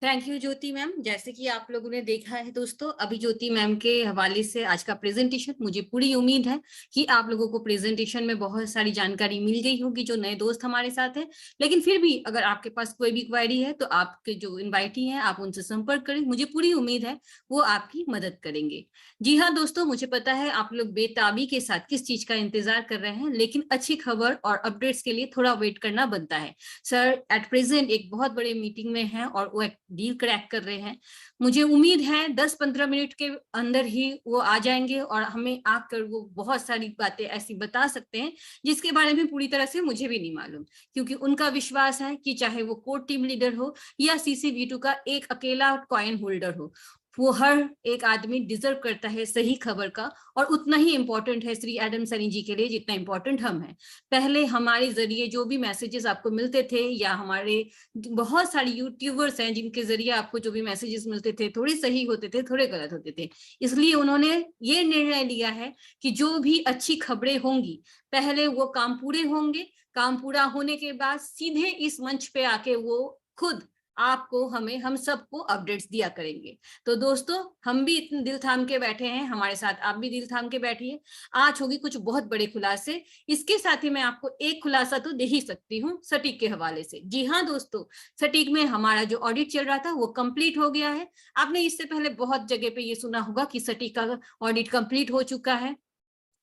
Thank you Jyoti ma'am. जैसे कि आप लोगों ने देखा है दोस्तों, अभी ज्योति मैम के हवाले से आज का प्रेजेंटेशन, मुझे पूरी उम्मीद है कि आप लोगों को प्रेजेंटेशन में बहुत सारी जानकारी मिल गई होगी जो नए दोस्त हमारे साथ हैं। लेकिन फिर भी अगर आपके पास कोई भी क्वेरी है तो आपके जो इन्वाइटी हैं आप उनसे संपर्क करें। मुझे पूरी उम्मीद है वो आपकी मदद करेंगे। जी हाँ दोस्तों, मुझे पता है आप लोग बेताबी के साथ किस चीज का इंतजार कर रहे हैं, लेकिन अच्छी खबर और अपडेट्स के लिए थोड़ा वेट करना बनता है। सर एट प्रेजेंट एक बहुत बड़े मीटिंग में हैं और वो एक डील क्रैक कर रहे हैं। मुझे उम्मीद है 10-15 मिनट के अंदर ही वो आ जाएंगे और हमें आकर वो बहुत सारी बातें ऐसी बता सकते हैं जिसके बारे में पूरी तरह से मुझे भी नहीं मालूम, क्योंकि उनका विश्वास है कि चाहे वो कोर टीम लीडर हो या CCV2 का एक अकेला कॉइन होल्डर हो, वो हर एक आदमी डिजर्व करता है सही खबर का, और उतना ही इंपॉर्टेंट है श्री एडम सैनी जी के लिए जितना इंपॉर्टेंट हम हैं। पहले हमारे जरिए जो भी मैसेजेस आपको मिलते थे, या हमारे बहुत सारे यूट्यूबर्स हैं जिनके जरिए आपको जो भी मैसेजेस मिलते थे, थोड़े सही होते थे, थोड़े गलत होते थे। इसलिए उन्होंने ये निर्णय लिया है कि जो भी अच्छी खबरें होंगी पहले वो काम पूरे होंगे, काम पूरा होने के बाद सीधे इस मंच पे आके वो खुद आपको, हमें, हम सबको अपडेट्स दिया करेंगे। तो दोस्तों, हम भी इतने दिल थाम के बैठे हैं, हमारे साथ आप भी दिल थाम के बैठिए। आज होगी कुछ बहुत बड़े खुलासे। इसके साथ ही मैं आपको एक खुलासा तो दे ही सकती हूँ सटीक के हवाले से। जी हाँ दोस्तों, सटीक में हमारा जो ऑडिट चल रहा था वो कंप्लीट हो गया है। आपने इससे पहले बहुत जगह पे ये सुना होगा कि सटीक का ऑडिट कंप्लीट हो चुका है,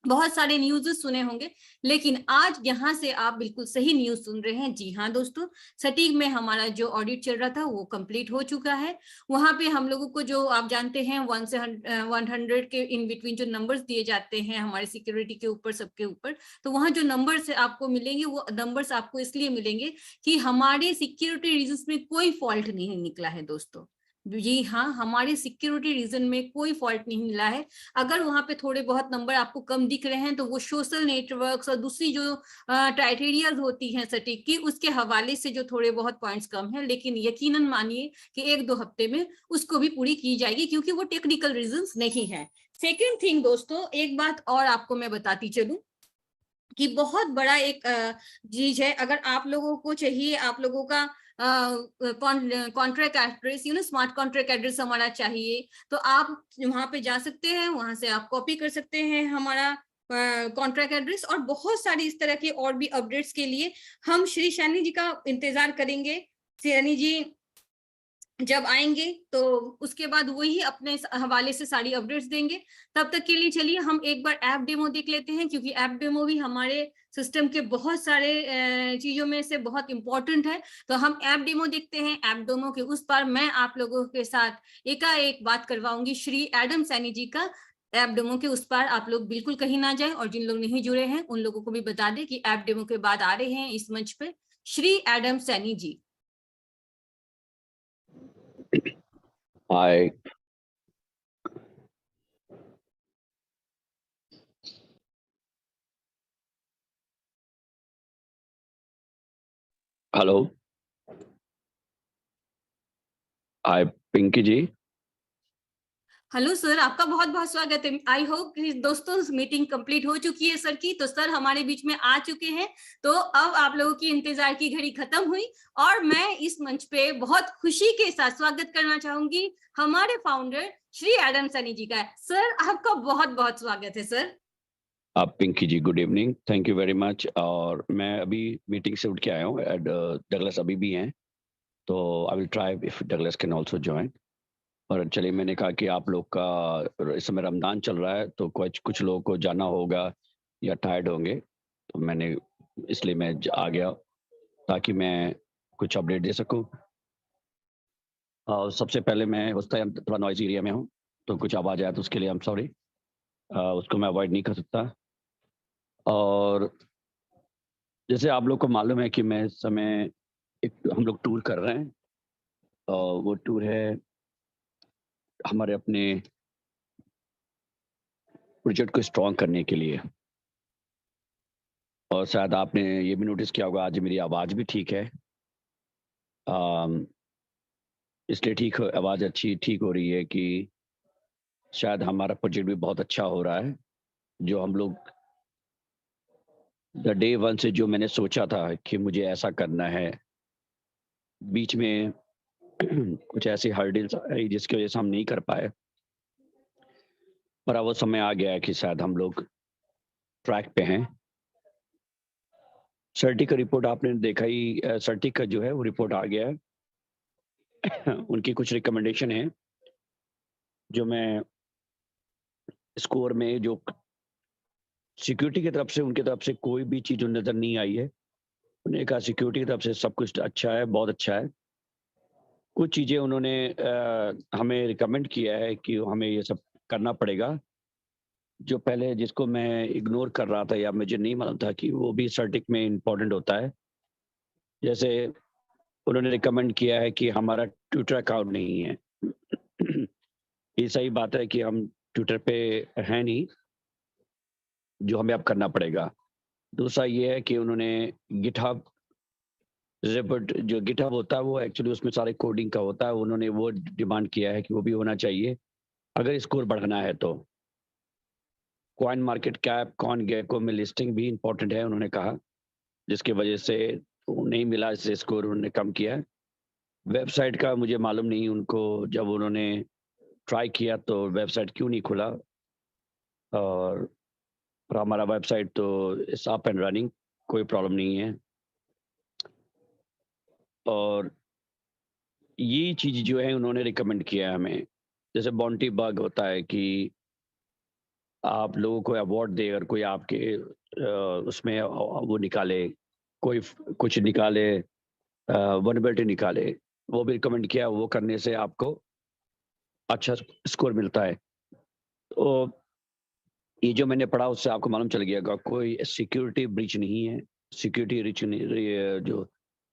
बहुत सारे न्यूज़ सुने होंगे, लेकिन आज यहाँ से आप बिल्कुल सही न्यूज़ सुन रहे हैं। जी हाँ दोस्तों, सटीक में हमारा जो ऑडिट चल रहा था वो कंप्लीट हो चुका है। वहां पे हम लोगों को, जो आप जानते हैं, 1 से 100 के इन बिटवीन जो नंबर्स दिए जाते हैं हमारे सिक्योरिटी के ऊपर, सबके ऊपर, तो वहां जो नंबर्स आपको मिलेंगे वो नंबर्स आपको इसलिए मिलेंगे कि हमारे सिक्योरिटी रीजन में कोई फॉल्ट नहीं निकला है दोस्तों। जी हाँ, हमारे सिक्योरिटी रीजन में कोई फॉल्ट नहीं मिला है। अगर वहां पे थोड़े बहुत नंबर आपको कम दिख रहे हैं तो वो सोशल नेटवर्क्स और दूसरी जो क्राइटेरिया होती हैं सटीक की, उसके हवाले से जो थोड़े बहुत पॉइंट्स कम है, लेकिन यकीनन मानिए कि 1-2 हफ्ते में उसको भी पूरी की जाएगी, क्योंकि वो टेक्निकल रीजंस नहीं है। सेकेंड थिंग दोस्तों, एक बात और आपको मैं बताती चलूं कि बहुत बड़ा एक चीज है। अगर आप लोगों को चाहिए, आप लोगों का contract address, smart contract address हमारा चाहिए, तो आप वहां पे जा सकते हैं, वहां से आप कॉपी कर सकते हैं हमारा कॉन्ट्रैक्ट एड्रेस। और बहुत सारी इस तरह के और भी अपडेट्स के लिए हम श्री सैनी जी का इंतजार करेंगे। सैनी जी जब आएंगे तो उसके बाद वही अपने हवाले से सारी अपडेट्स देंगे। तब तक के लिए चलिए हम एक बार ऐप डेमो देख लेते हैं, क्योंकि ऐप डेमो भी हमारे सिस्टम के बहुत सारे चीजों में से बहुत इंपॉर्टेंट है। तो हम ऐप डेमो देखते हैं। ऐप डेमो के उस पर मैं आप लोगों के साथ एकाएक बात करवाऊंगी श्री एडम सैनी जी का। ऐप डेमो के उस पर आप लोग बिल्कुल कहीं ना जाए, और जिन लोग नहीं जुड़े हैं उन लोगों को भी बता दें कि ऐप डेमो के बाद आ रहे हैं इस मंच पे श्री एडम सैनी जी। Hi, हेलो, हाय पिंकी जी। हेलो सर, आपका बहुत बहुत स्वागत है। आई होप कि दोस्तों मीटिंग कंप्लीट हो चुकी है सर की, तो सर हमारे बीच में आ चुके हैं। तो अब आप लोगों की इंतजार की घड़ी खत्म हुई और मैं इस मंच पे बहुत खुशी के साथ स्वागत करना चाहूंगी हमारे फाउंडर श्री एडम सैनी जी का। सर आपका बहुत बहुत स्वागत है सर। आप Pinky ji, good evening, thank you very much. और मैं अभी मीटिंग से उठ के आया हूँ। डगलस अभी भी हैं, तो I will try if Douglas can also join. और चलिए, मैंने कहा कि आप लोग का इस समय रमजान चल रहा है, तो कुछ कुछ लोगों को जाना होगा या टायर्ड होंगे, तो मैंने इसलिए आ गया ताकि मैं कुछ अपडेट दे सकूं। सबसे पहले मैं उस टाइम थोड़ा नॉइज़ी एरिया में हूँ, तो कुछ आवाज़ आए तो उसके लिए आई एम सॉरी। उसको मैं अवॉइड नहीं कर सकता। और जैसे आप लोग को मालूम है कि मैं इस समय एक हम लोग टूर कर रहे हैं। वो टूर है हमारे अपने प्रोजेक्ट को स्ट्रॉन्ग करने के लिए। और शायद आपने ये भी नोटिस किया होगा, आज मेरी आवाज़ भी ठीक है। अम, इसलिए आवाज़ अच्छी ठीक हो रही है कि शायद हमारा प्रोजेक्ट भी बहुत अच्छा हो रहा है। जो हम लोग द डे वन से जो मैंने सोचा था कि मुझे ऐसा करना है, बीच में कुछ ऐसी हर्डल्स आई जिसकी वज़ह से हम नहीं कर पाए। पर अब वो समय आ गया है कि शायद हम लोग ट्रैक पे हैं। सर्टी का रिपोर्ट आपने देखा ही, सर्टी का जो है वो रिपोर्ट आ गया है। उनकी कुछ रिकमेंडेशन है, जो मैं स्कोर में जो सिक्योरिटी की तरफ से उनकी तरफ से कोई भी चीज़ नज़र नहीं आई है। उन्होंने कहा सिक्योरिटी की तरफ से सब कुछ अच्छा है, बहुत अच्छा है। कुछ चीज़ें उन्होंने हमें रिकमेंड किया है कि हमें ये सब करना पड़ेगा, जो पहले जिसको मैं इग्नोर कर रहा था या मुझे नहीं मालूम था कि वो भी सर्टिक में इम्पोर्टेंट होता है। जैसे उन्होंने रिकमेंड किया है कि हमारा ट्विटर अकाउंट नहीं है। ये सही बात है कि हम ट्विटर पे हैं नहीं, जो हमें अब करना पड़ेगा। दूसरा ये है कि उन्होंने गिटहब रिपोर्ट, जो गिटहब होता है वो एक्चुअली उसमें सारे कोडिंग का होता है, उन्होंने वो डिमांड किया है कि वो भी होना चाहिए अगर स्कोर बढ़ाना है तो। CoinMarketCap, CoinGecko में लिस्टिंग भी इम्पोर्टेंट है उन्होंने कहा, जिसकी वजह से वो नहीं मिला, इससे स्कोर उन्होंने कम किया है। वेबसाइट का मुझे मालूम नहीं उनको, जब उन्होंने ट्राई किया तो वेबसाइट क्यों नहीं खुला। और हमारा वेबसाइट तो इट्स अप एंड रनिंग, कोई प्रॉब्लम नहीं है। और ये चीज़ जो है उन्होंने रिकमेंड किया है हमें। जैसे बॉन्टी बग होता है कि आप लोगों को अवार्ड दे, अगर कोई आपके उसमें वो निकाले, कोई कुछ निकाले, वनबिलिटी निकाले, वो भी रिकमेंड किया, वो करने से आपको अच्छा स्कोर मिलता है। तो ये जो मैंने पढ़ा उससे आपको मालूम चल गया होगा, कोई सिक्योरिटी ब्रीच नहीं है। सिक्योरिटी रिच नहीं, ये जो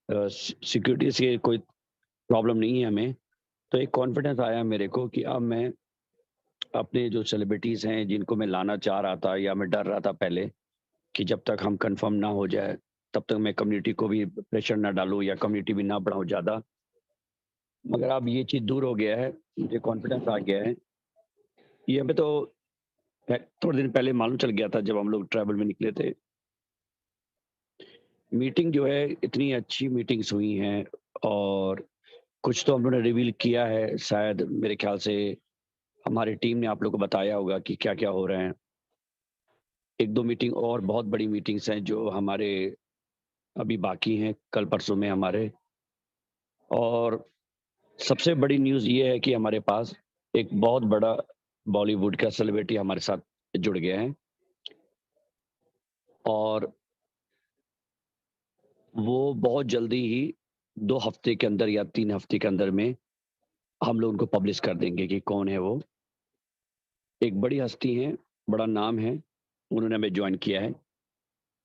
सिक्योरिटी से कोई प्रॉब्लम नहीं है हमें। तो एक कॉन्फिडेंस आया मेरे को कि अब मैं अपने जो सेलिब्रिटीज़ हैं जिनको मैं लाना चाह रहा था या मैं डर रहा था पहले कि जब तक हम कंफर्म ना हो जाए तब तक मैं कम्युनिटी को भी प्रेशर ना डालूँ या कम्युनिटी भी ना बढ़ाऊँ ज़्यादा। मगर अब ये चीज़ दूर हो गया है, मुझे कॉन्फिडेंस आ गया है। ये हमें तो थोड़े दिन पहले मालूम चल गया था जब हम लोग ट्रैवल में निकले थे। मीटिंग जो है, इतनी अच्छी मीटिंग्स हुई हैं और कुछ तो हम लोगों ने रिवील किया है, शायद मेरे ख्याल से हमारी टीम ने आप लोग को बताया होगा कि क्या-क्या हो रहे हैं। 1-2 मीटिंग और बहुत बड़ी मीटिंग्स हैं जो हमारे अभी बाकी हैं, कल-परसों में हमारे। और सबसे बड़ी न्यूज़ ये है कि हमारे पास एक बहुत बड़ा बॉलीवुड का सेलिब्रिटी हमारे साथ जुड़ गया है और वो बहुत जल्दी ही 2 हफ्ते के अंदर या 3 हफ्ते के अंदर में हम लोग उनको पब्लिश कर देंगे कि कौन है वो। एक बड़ी हस्ती है, बड़ा नाम है, उन्होंने हमें जॉइन किया है,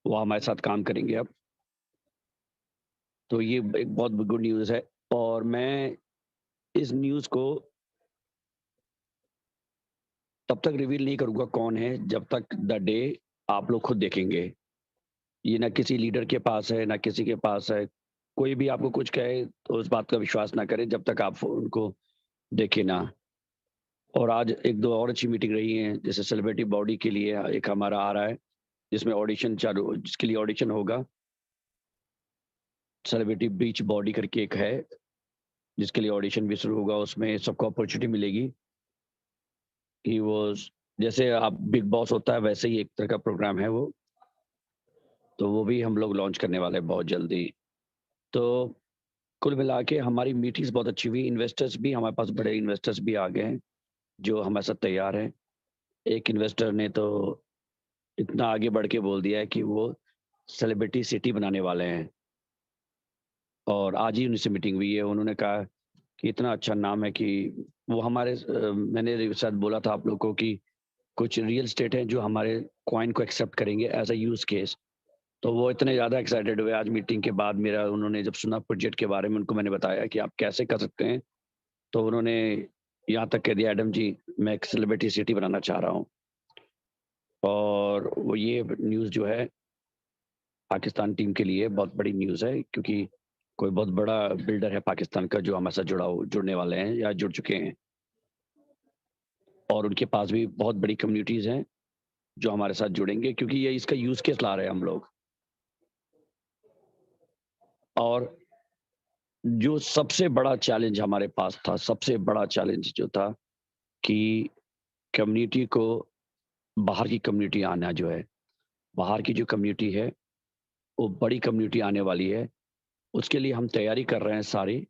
वो हमारे साथ काम करेंगे अब। तो ये एक बहुत गुड न्यूज़ है और मैं इस न्यूज़ को तब तक रिवील नहीं करूँगा कौन है, जब तक द डे आप लोग खुद देखेंगे। ये ना किसी लीडर के पास है, ना किसी के पास है। कोई भी आपको कुछ कहे तो उस बात का विश्वास ना करें जब तक आप उनको देखें ना। और आज 1-2 और अच्छी मीटिंग रही हैं, जैसे सेलिब्रिटी बॉडी के लिए एक हमारा आ रहा है, जिसके लिए ऑडिशन होगा। सेलिब्रिटी बीच बॉडी करके एक है, जिसके लिए ऑडिशन भी शुरू होगा, उसमें सबको अपॉर्च्युनिटी मिलेगी कि वो जैसे आप बिग बॉस होता है वैसे ही एक तरह का प्रोग्राम है वो। तो वो भी हम लोग लॉन्च करने वाले हैं बहुत जल्दी। तो कुल मिला के हमारी मीटिंग्स बहुत अच्छी हुई, इन्वेस्टर्स भी हमारे पास, बड़े इन्वेस्टर्स भी आ गए हैं, जो हमारे साथ तैयार हैं। एक इन्वेस्टर ने तो इतना आगे बढ़ के बोल दिया है कि वो सेलिब्रिटी सिटी बनाने वाले हैं और आज ही उनसे मीटिंग हुई है। उन्होंने कहा कि इतना अच्छा नाम है कि वो हमारे मैंने शायद बोला था आप लोगों को कि कुछ रियल स्टेट हैं जो हमारे कॉइन को एक्सेप्ट करेंगे एज अ यूज केस। तो वो इतने ज़्यादा एक्साइटेड हुए आज मीटिंग के बाद, मेरा उन्होंने जब सुना प्रोजेक्ट के बारे में, उनको मैंने बताया कि आप कैसे कर सकते हैं, तो उन्होंने यहाँ तक कह दिया, एडम जी मैं एक सेलिब्रिटी सिटी बनाना चाह रहा हूँ। और वो ये न्यूज़ जो है पाकिस्तान टीम के लिए बहुत बड़ी न्यूज़ है, क्योंकि कोई बहुत बड़ा बिल्डर है पाकिस्तान का जो हमारे साथ जुड़ने वाले हैं या जुड़ चुके हैं, और उनके पास भी बहुत बड़ी कम्युनिटीज़ हैं जो हमारे साथ जुड़ेंगे, क्योंकि ये इसका यूज़ केस ला रहे हैं हम लोग। और जो सबसे बड़ा चैलेंज हमारे पास था, सबसे बड़ा चैलेंज जो था कि कम्युनिटी को, बाहर की कम्युनिटी आना जो है, बाहर की जो कम्युनिटी है वो बड़ी कम्युनिटी आने वाली है। उसके लिए हम तैयारी कर रहे हैं सारी,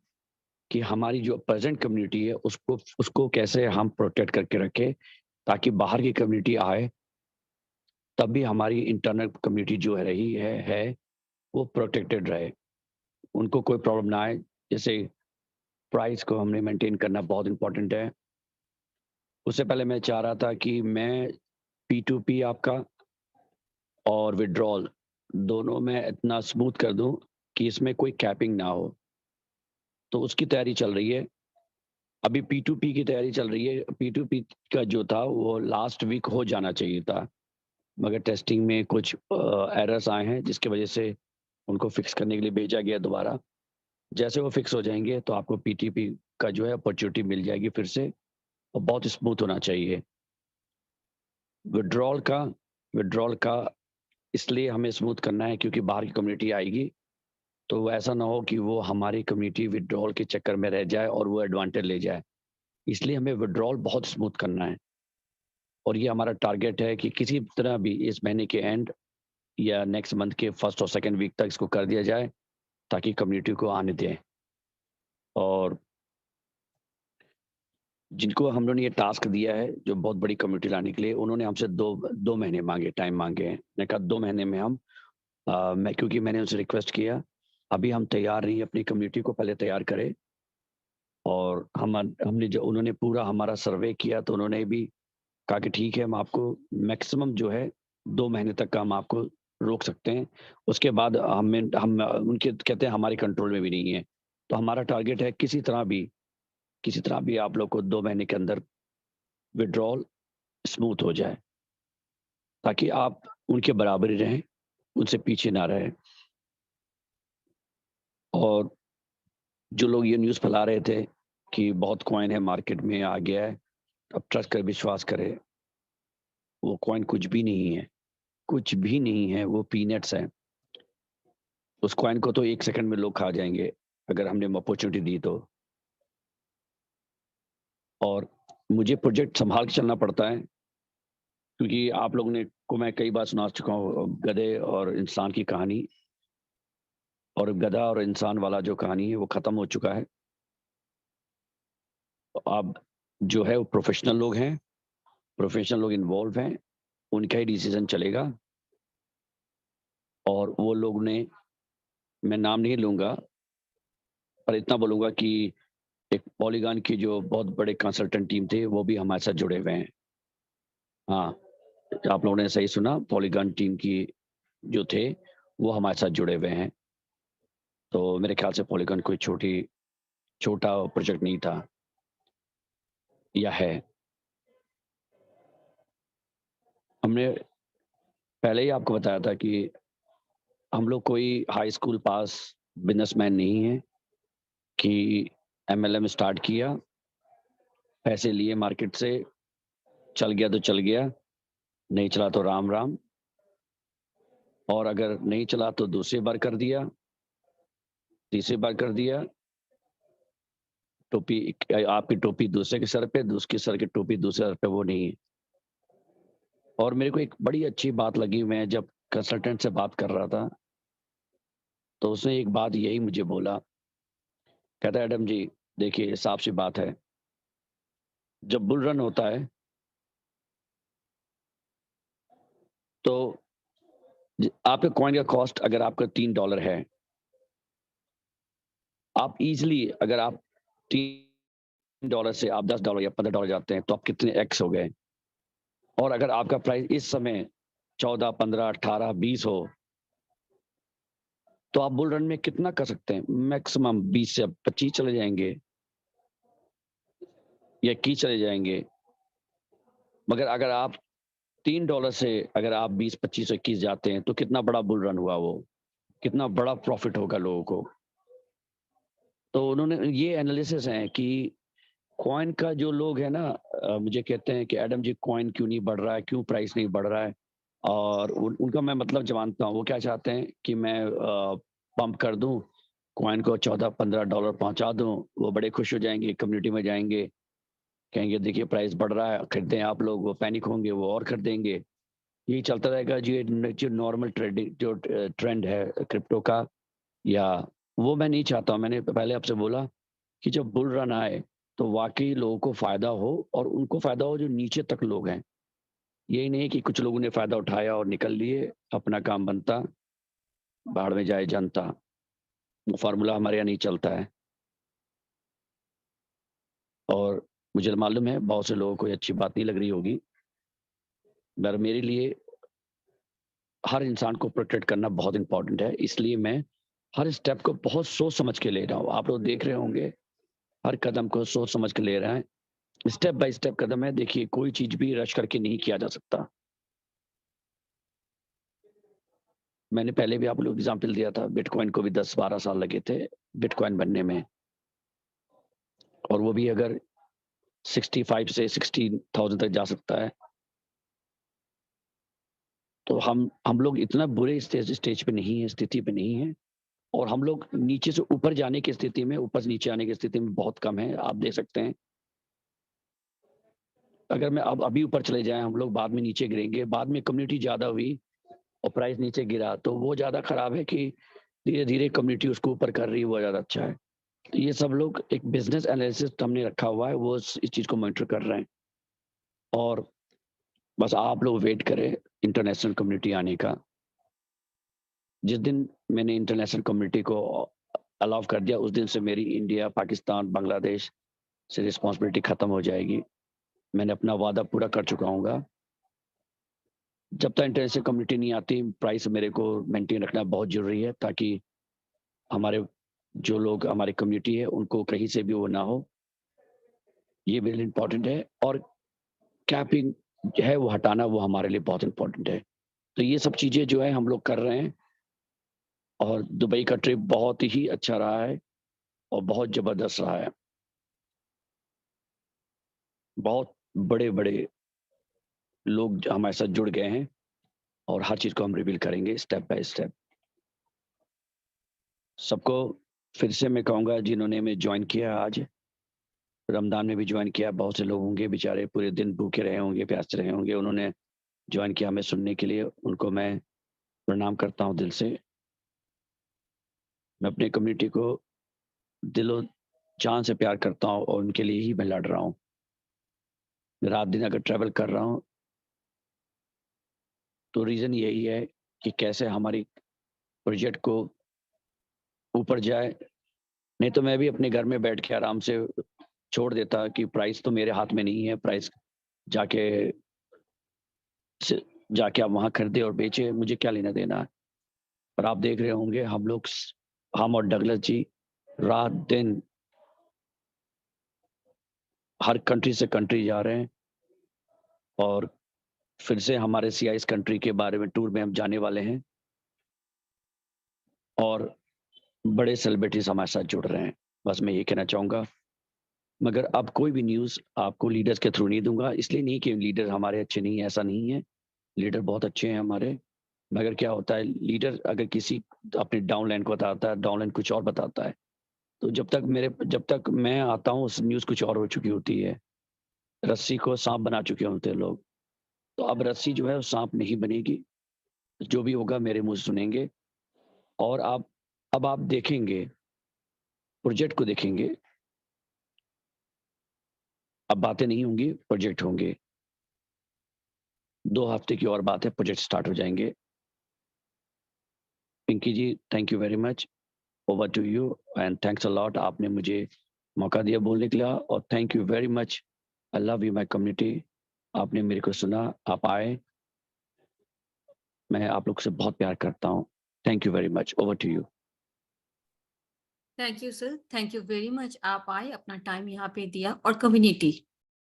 कि हमारी जो प्रेजेंट कम्युनिटी है उसको उसको कैसे हम प्रोटेक्ट करके रखें, ताकि बाहर की कम्युनिटी आए तब भी हमारी इंटरनल कम्युनिटी जो है रही है वो प्रोटेक्टेड रहे, उनको कोई प्रॉब्लम ना आए। जैसे प्राइस को हमने मेंटेन करना बहुत इंपॉर्टेंट है। उससे पहले मैं चाह रहा था कि मैं P2P आपका और विड्रॉल दोनों में इतना स्मूथ कर दूं कि इसमें कोई कैपिंग ना हो। तो उसकी तैयारी चल रही है। अभी P2P की तैयारी चल रही है। P2P का जो था वो लास्ट वीक हो जाना चाहिए था, मगर टेस्टिंग में कुछ एरर्स आए हैं जिसकी वजह से उनको फिक्स करने के लिए भेजा गया दोबारा। जैसे वो फिक्स हो जाएंगे तो आपको P2P का जो है अपॉर्चुनिटी मिल जाएगी फिर से, और बहुत स्मूथ होना चाहिए। विड्रॉल का विड्रॉल का इसलिए हमें स्मूथ करना है क्योंकि बाहर की कम्युनिटी आएगी, तो वो ऐसा ना हो कि वो हमारी कम्युनिटी विड्रॉल के चक्कर में रह जाए और वो एडवांटेज ले जाए। इसलिए हमें विड्रॉल बहुत स्मूथ करना है, और ये हमारा टारगेट है कि किसी तरह भी इस महीने के एंड या नेक्स्ट मंथ के फर्स्ट और सेकंड वीक तक इसको कर दिया जाए, ताकि कम्युनिटी को आने दें। और जिनको हम लोगों ने ये टास्क दिया है जो बहुत बड़ी कम्युनिटी लाने के लिए, उन्होंने हमसे दो महीने टाइम मांगे हैं। मैंने कहा 2 महीने में हम क्योंकि मैंने उनसे रिक्वेस्ट किया, अभी हम तैयार नहीं, अपनी कम्युनिटी को पहले तैयार करें। और हमने जो उन्होंने पूरा हमारा सर्वे किया, तो उन्होंने भी कहा कि ठीक है, हम आपको मैक्सिमम जो है 2 महीने तक का हम आपको रोक सकते हैं। उसके बाद हम उनके कहते हैं हमारे कंट्रोल में भी नहीं है। तो हमारा टारगेट है किसी तरह भी आप लोग को 2 महीने के अंदर विड्रॉल स्मूथ हो जाए, ताकि आप उनके बराबर ही रहें, उनसे पीछे ना रहें। और जो लोग ये न्यूज़ फैला रहे थे कि बहुत कॉइन है मार्केट में आ गया है, अब ट्रस्ट कर विश्वास करें, वो कॉइन कुछ भी नहीं है, कुछ भी नहीं है, वो पीनट्स है। उस कॉइन को तो 1 सेकंड में लोग खा जाएंगे अगर हमने अपॉर्चुनिटी दी तो। और मुझे प्रोजेक्ट संभाल के चलना पड़ता है, क्योंकि आप लोगों ने को मैं कई बार सुना चुका हूँ गधे और इंसान की कहानी, और गधा और इंसान वाला जो कहानी है वो खत्म हो चुका है। अब जो है वो प्रोफेशनल लोग इन्वॉल्व हैं, उनका ही डिसीजन चलेगा। और वो लोग ने, मैं नाम नहीं लूंगा, पर इतना बोलूंगा कि एक पॉलीगॉन की जो बहुत बड़े कंसल्टेंट टीम थे वो भी हमारे साथ जुड़े हुए हैं। हाँ, आप लोगों ने सही सुना, पॉलीगॉन टीम की जो थे वो हमारे साथ जुड़े हुए हैं। तो मेरे ख्याल से पॉलीगॉन कोई छोटा प्रोजेक्ट नहीं था, या है। हमने पहले ही आपको बताया था कि हम लोग कोई हाई स्कूल पास बिजनेसमैन नहीं है कि MLM स्टार्ट किया, पैसे लिए मार्केट से, चल गया तो चल गया, नहीं चला तो राम राम। और अगर नहीं चला तो दूसरी बार कर दिया, तीसरी बार कर दिया, टोपी, आपकी टोपी दूसरे के सर पे, दूसरे सर की टोपी दूसरे सर पे, वो नहीं है। और मेरे को एक बड़ी अच्छी बात लगी, मैं जब कंसल्टेंट से बात कर रहा था तो उसने एक बात यही मुझे बोला, कहता है एडम जी देखिए साफ सी बात है, जब बुल रन होता है तो आपके कॉइन का कॉस्ट अगर आपका $3 है, आप इजीली अगर आप $3 से आप $10 या $15 जाते हैं तो आप कितने एक्स हो गए। और अगर आपका प्राइस इस समय 14, 15, 18, 20 हो तो आप बुल रन में कितना कर सकते हैं? मैक्सिमम 20 से 25 चले जाएंगे या 21 चले जाएंगे। मगर अगर आप $3 से अगर आप 20, 25, 21 जाते हैं तो कितना बड़ा बुल रन हुआ वो, कितना बड़ा प्रॉफिट होगा लोगों को। तो उन्होंने ये एनालिसिस है कि कॉइन का जो लोग है ना, मुझे कहते हैं कि एडम जी कॉइन क्यों नहीं बढ़ रहा है, क्यों प्राइस नहीं बढ़ रहा है। और उनका मैं मतलब जानता हूँ। वो क्या चाहते हैं कि मैं पंप कर दूं, कॉइन को 14-15 डॉलर पहुंचा दूं, वो बड़े खुश हो जाएंगे, कम्युनिटी में जाएंगे, कहेंगे देखिए प्राइस बढ़ रहा है, खरीदें आप लोग। वो पैनिक होंगे, वो और खरीदेंगे। यही चलता रहेगा जो नॉर्मल ट्रेडिंग जो ट्रेंड है क्रिप्टो का। या वो मैं नहीं चाहता हूँ। मैंने पहले आपसे बोला कि जब बुल रन आए तो वाकई लोगों को फायदा हो, और उनको फायदा हो जो नीचे तक लोग हैं। यही नहीं कि कुछ लोगों ने फायदा उठाया और निकल लिए, अपना काम बनता, बाढ़ में जाए जनता। वो फार्मूला हमारे यहाँ नहीं चलता है। और मुझे मालूम है बहुत से लोगों को ये अच्छी बात नहीं लग रही होगी, मगर मेरे लिए हर इंसान को प्रोटेक्ट करना बहुत इंपॉर्टेंट है। इसलिए मैं हर स्टेप को बहुत सोच समझ के ले रहा हूँ। आप लोग देख रहे होंगे हर कदम को सोच समझ के ले रहे हैं। स्टेप बाय स्टेप कदम है। देखिए कोई चीज भी रश करके नहीं किया जा सकता। मैंने पहले भी आप लोग एग्जाम्पल दिया था, बिटकॉइन को भी 10-12 साल लगे थे बिटकॉइन बनने में। और वो भी अगर 65 से 16,000 तक जा सकता है तो हम लोग इतना बुरे स्टेज पे नहीं है, स्थिति पे नहीं है। और हम लोग नीचे से ऊपर जाने की स्थिति में, ऊपर से नीचे आने की स्थिति में बहुत कम है। आप देख सकते हैं अगर मैं अब अभी ऊपर चले जाएं हम लोग, बाद में नीचे गिरेंगे। बाद में कम्युनिटी ज्यादा हुई और प्राइस नीचे गिरा तो वो ज्यादा खराब है कि धीरे धीरे कम्युनिटी उसको ऊपर कर रही है, वो ज्यादा अच्छा है। तो ये सब लोग एक बिजनेस एनालिसिस हमने रखा हुआ है, वो इस चीज को मॉनिटर कर रहे हैं। और बस आप लोग वेट करें इंटरनेशनल कम्युनिटी आने का। जिस दिन मैंने इंटरनेशनल कम्युनिटी को अलाउ कर दिया उस दिन से मेरी इंडिया, पाकिस्तान, बांग्लादेश से रिस्पॉन्सिबिलिटी खत्म हो जाएगी। मैंने अपना वादा पूरा कर चुका हूँ। जब तक इंटरनेशनल कम्युनिटी नहीं आती, प्राइस मेरे को मेंटेन रखना बहुत जरूरी है, ताकि हमारे जो लोग हमारी कम्युनिटी है उनको कहीं से भी वो ना हो। ये वेरी इंपॉर्टेंट है। और कैपिंग है वो हटाना, वो हमारे लिए बहुत इंपॉर्टेंट है। तो ये सब चीजें जो है हम लोग कर रहे हैं। और दुबई का ट्रिप बहुत ही अच्छा रहा है और बहुत जबरदस्त रहा है। बहुत बड़े बड़े लोग हमारे साथ जुड़ गए हैं और हर चीज को हम रिवील करेंगे स्टेप बाय स्टेप। सबको फिर से मैं कहूंगा जिन्होंने हमें ज्वाइन किया, आज रमजान में भी ज्वाइन किया, बहुत से लोग होंगे बेचारे पूरे दिन भूखे रहे होंगे, प्यासे रहे होंगे, उन्होंने ज्वाइन किया हमें सुनने के लिए। उनको मैं प्रणाम करता हूँ दिल से। मैं अपनी कम्युनिटी को दिलो जान से प्यार करता हूँ और उनके लिए ही मैं लड़ रहा हूँ। रात दिन अगर ट्रैवल कर रहा हूँ तो रीज़न यही है कि कैसे हमारी प्रोजेक्ट को ऊपर जाए। नहीं तो मैं भी अपने घर में बैठ के आराम से छोड़ देता कि प्राइस तो मेरे हाथ में नहीं है, प्राइस जाके जाके आप वहां खरीदे और बेचे, मुझे क्या लेना देना है। पर आप देख रहे होंगे हम और डगलस जी रात दिन हर कंट्री से कंट्री जा रहे हैं। और फिर से हमारे CIS कंट्री के बारे में टूर में हम जाने वाले हैं और बड़े सेलिब्रिटीज हमारे साथ जुड़ रहे हैं। बस मैं ये कहना चाहूंगा। मगर अब कोई भी न्यूज़ आपको लीडर्स के थ्रू नहीं दूंगा। इसलिए नहीं कि लीडर हमारे अच्छे नहीं है, ऐसा नहीं है। लीडर बहुत अच्छे हैं हमारे। मगर क्या होता है, लीडर अगर किसी अपने डाउनलाइन को बताता है, डाउनलाइन कुछ और बताता है, तो जब तक मैं आता हूँ उस न्यूज़ कुछ और हो चुकी होती है। रस्सी को सांप बना चुके होते हैं लोग। तो अब रस्सी जो है वो सांप नहीं बनेगी। जो भी होगा मेरे मुंह से सुनेंगे। और अब आप देखेंगे, प्रोजेक्ट को देखेंगे। अब बातें नहीं होंगी, प्रोजेक्ट होंगे। 2 हफ्ते की और बात है, प्रोजेक्ट स्टार्ट हो जाएंगे। Pinky ji, thank you very much. Over to you and thanks a lot. आपने मुझे मौका दिया बोलने के लिए, और thank you very much. I love you my community. आपने मेरे को सुना, आप आए, मैं आप लोग से बहुत प्यार करता हूँ। Thank you very much. Over to you. Thank you sir, thank you very much. आप आए, अपना टाइम यहाँ पे दिया। और कम्युनिटी,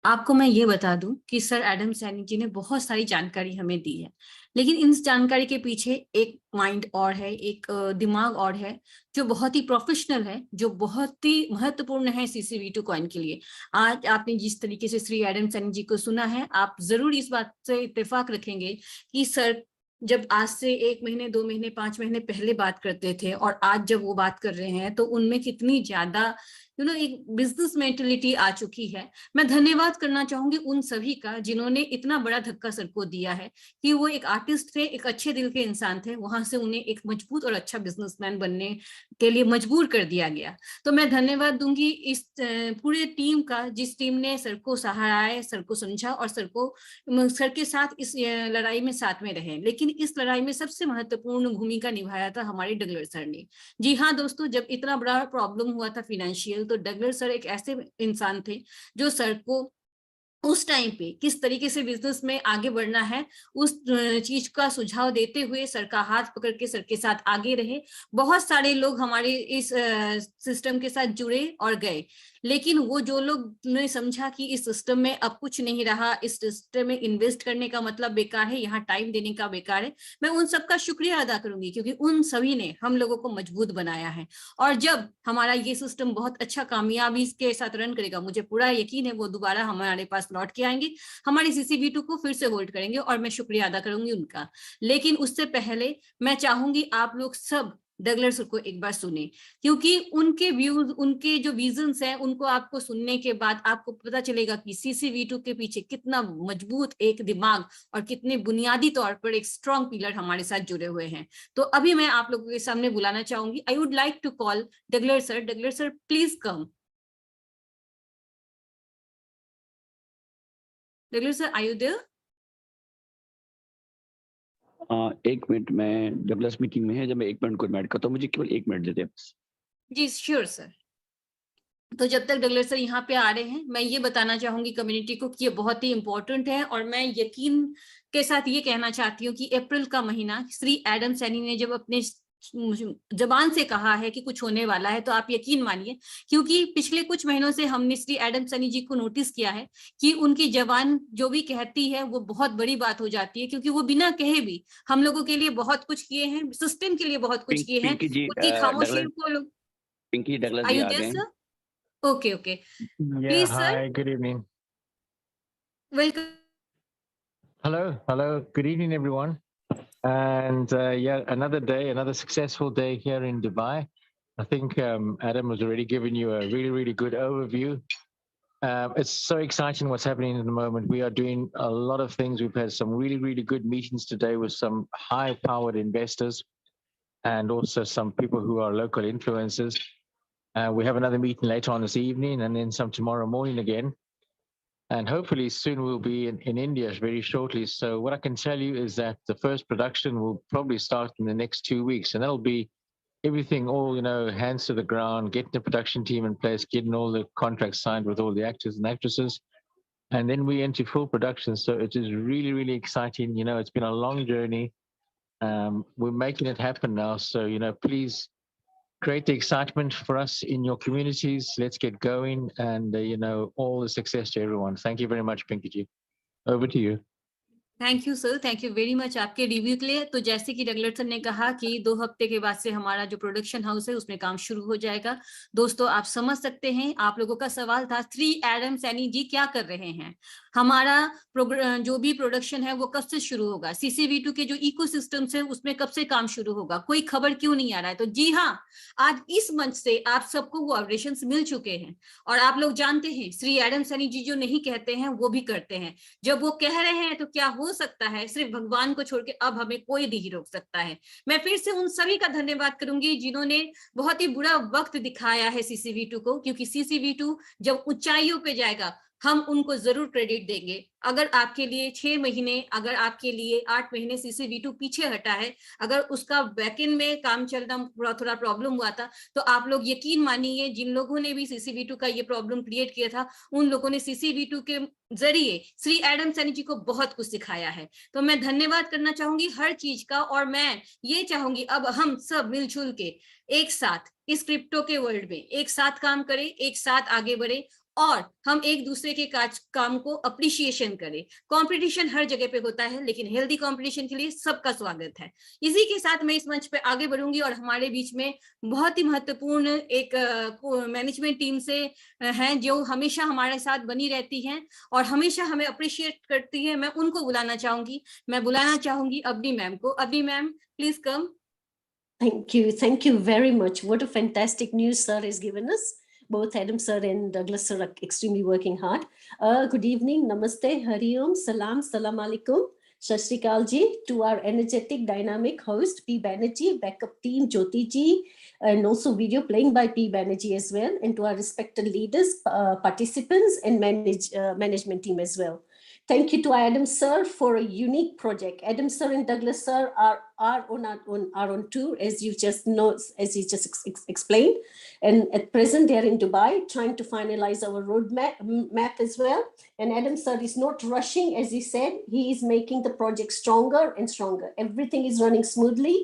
आपको मैं ये बता दूं कि सर एडम सैनी जी ने बहुत सारी जानकारी हमें दी है, लेकिन इस जानकारी के पीछे एक माइंड और है, एक दिमाग और है, जो बहुत ही प्रोफेशनल है, जो बहुत ही महत्वपूर्ण है CCV2 कॉइन के लिए। आज आपने जिस तरीके से श्री एडम सैनी जी को सुना है, आप जरूर इस बात से इत्तेफाक रखेंगे कि सर जब आज से 1 महीने, 2 महीने, 5 महीने पहले बात करते थे और आज जब वो बात कर रहे हैं, तो उनमें कितनी ज्यादा एक बिजनेस मेंटेलिटी आ चुकी है। मैं धन्यवाद करना चाहूंगी उन सभी का जिन्होंने इतना बड़ा धक्का सर को दिया है कि वो एक आर्टिस्ट थे, एक अच्छे दिल के इंसान थे, वहां से उन्हें एक मजबूत और अच्छा बिजनेसमैन बनने के लिए मजबूर कर दिया गया। तो मैं धन्यवाद दूंगी इस पूरे टीम का, जिस टीम ने सर को सहाराया, सर को समझा और सर के साथ इस लड़ाई में साथ में रहे। लेकिन इस लड़ाई में सबसे महत्वपूर्ण भूमिका निभाया था हमारे डगलर सर ने। जी हाँ दोस्तों, जब इतना बड़ा प्रॉब्लम हुआ था फाइनेंशियल, तो डगलर सर एक ऐसे इंसान थे जो सर को उस टाइम पे किस तरीके से बिजनेस में आगे बढ़ना है उस चीज का सुझाव देते हुए सर का हाथ पकड़ के सर के साथ आगे रहे। बहुत सारे लोग हमारे इस सिस्टम के साथ जुड़े और गए, लेकिन वो जो लोग ने समझा कि इस सिस्टम में अब कुछ नहीं रहा, इस सिस्टम में इन्वेस्ट करने का मतलब बेकार है, यहाँ टाइम देने का बेकार है, मैं उन सबका शुक्रिया अदा करूंगी, क्योंकि उन सभी ने हम लोगों को मजबूत बनाया है। और जब हमारा ये सिस्टम बहुत अच्छा कामयाबी के साथ रन करेगा, मुझे पूरा यकीन है वो दोबारा हमारे पास लौट के आएंगे, हमारे CCV2 को फिर से होल्ड करेंगे, और मैं शुक्रिया अदा करूंगी उनका। लेकिन उससे पहले मैं चाहूंगी आप लोग सब डगलर सर को एक बार सुने, क्योंकि उनके व्यूज, उनके जो विजन्स हैं, उनको आपको सुनने के बाद आपको पता चलेगा कि CCV2 के पीछे कितना मजबूत एक दिमाग और कितने बुनियादी तौर पर एक स्ट्रॉन्ग पिलर हमारे साथ जुड़े हुए हैं। तो अभी मैं आप लोगों के सामने बुलाना चाहूंगी, I would like to call Dagler sir. Dagler sir please come. Dagler sir, are you there? एक मिनट, मैं डगलस मीटिंग में है, जब मैं 1 मिनट को इनवाइट करता हूँ, मुझे केवल 1 मिनट दे दे बस। जी श्योर सर। तो जब तक डगलर सर यहाँ पे आ रहे हैं, मैं ये बताना चाहूंगी कम्युनिटी को कि ये बहुत ही इंपॉर्टेंट है, और मैं यकीन के साथ ये कहना चाहती हूँ कि अप्रैल का महीना श्री एडम सैनी ने जब अपने जबान से कहा है कि कुछ होने वाला है, तो आप यकीन मानिए, क्योंकि पिछले कुछ महीनों से हमने श्री एडम सैनी जी को नोटिस किया है कि उनकी जबान जो भी कहती है वो बहुत बड़ी बात हो जाती है, क्योंकि वो बिना कहे भी हम लोगों के लिए बहुत कुछ किए हैं, सिस्टम के लिए बहुत कुछ किए हैं। पिंकी जी, उनकी खामोशी डगलस, को लोग। Pinky Douglas ji are you आ देयर गए हैं। Sir? Okay okay, Yeah, please sir, hi, good evening. Welcome. Hello, good evening, everyone. And yeah, another day, another successful day here in Dubai. I think Adam has already given you a really, really good overview. It's so exciting what's happening at the moment. We are doing a lot of things. We've had some really, really good meetings today with some high-powered investors and also some people who are local influencers. We have another meeting later on this evening and then some tomorrow morning again. And hopefully soon we'll be in India very shortly. So what I can tell you is that the first production will probably start in the next 2 weeks, and that'll be everything, all, hands to the ground, getting the production team in place, getting all the contracts signed with all the actors and actresses. And then we into full production. So it is really, really exciting. It's been a long journey. We're making it happen now. So, please create the excitement for us in your communities. Let's get going, and all the success to everyone. Thank you very much, Pinky Ji. Over to you. Thank you sir, thank you very much आपके review के लिए। तो जैसे कि डगलर sir ने कहा कि 2 हफ्ते के बाद से हमारा जो प्रोडक्शन हाउस है उसमें काम शुरू हो जाएगा। दोस्तों आप समझ सकते हैं, आप लोगों का सवाल था श्री एडम सैनी जी क्या कर रहे हैं, हमारा जो भी प्रोडक्शन है वो कब से शुरू होगा, CCV2 के जो इकोसिस्टम्स है उसमें कब से काम शुरू होगा, कोई खबर क्यों नहीं आ रहा है। तो जी हाँ, आज इस मंच से आप सबको वो अपडेशंस मिल चुके हैं, और आप लोग जानते हैं श्री एडम सैनी जी जो नहीं कहते हैं वो भी करते हैं। जब वो कह रहे हैं तो क्या हो सकता है, सिर्फ भगवान को छोड़ के अब हमें कोई नहीं रोक सकता है। मैं फिर से उन सभी का धन्यवाद करूंगी जिन्होंने बहुत ही बुरा वक्त दिखाया है CCV2 को, क्योंकि CCV2 जब ऊंचाइयों पे जाएगा, हम उनको जरूर क्रेडिट देंगे। अगर आपके लिए 6 महीने, अगर आपके लिए 8 महीने CCV2 पीछे हटा है, अगर उसका बैकएंड में काम चलना थोड़ा प्रॉब्लम हुआ था, तो आप लोग यकीन मानिए जिन लोगों ने भी CCV2 का ये प्रॉब्लम क्रिएट किया था, उन लोगों ने CCV2 के जरिए श्री एडम सैनी जी को बहुत कुछ सिखाया है। तो मैं धन्यवाद करना चाहूंगी हर चीज का, और मैं ये चाहूंगी अब हम सब मिलजुल के एक साथ इस क्रिप्टो के वर्ल्ड में एक साथ काम करें, एक साथ आगे बढ़े, और हम एक दूसरे के काम को अप्रिशिएशन करें। कंपटीशन हर जगह पे होता है, लेकिन हेल्दी कंपटीशन के लिए सबका स्वागत है। इसी के साथ मैं इस मंच पे आगे बढ़ूंगी, और हमारे बीच में बहुत ही महत्वपूर्ण एक मैनेजमेंट टीम से हैं जो हमेशा हमारे साथ बनी रहती हैं और हमेशा हमें अप्रिशिएट करती है। मैं उनको बुलाना चाहूंगी अबनी मैम को। Abani ma'am, please come. Thank you very much. What a fantastic news sir has given us. Both Adam sir and Douglas sir are extremely working hard. Good evening, namaste, hari om, salam, salam alaikum, sat shri akal ji, to our energetic, dynamic host P. Banerjee, backup team Jyoti ji, and also video playing by P. Banerjee as well, and to our respected leaders, participants, and management team as well. Thank you to Adam sir for a unique project. Adam sir and Douglas sir are on tour, as you just explained, and at present they are in Dubai trying to finalize our roadmap as well. And Adam sir is not rushing, as he said. He is making the project stronger and stronger. Everything is running smoothly.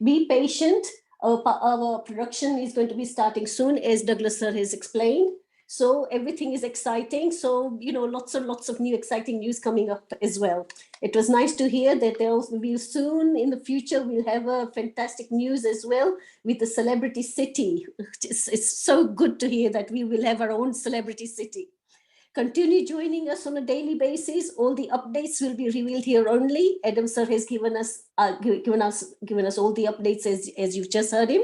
Be patient. Our production is going to be starting soon, as Douglas sir has explained. So everything is exciting. So, lots of new exciting news coming up as well. It was nice to hear that there will be soon in the future, we'll have a fantastic news as well with the celebrity city. It's so good to hear that we will have our own celebrity city. Continue joining us on a daily basis. All the updates will be revealed here only. Adam sir has given us all the updates as you've just heard him.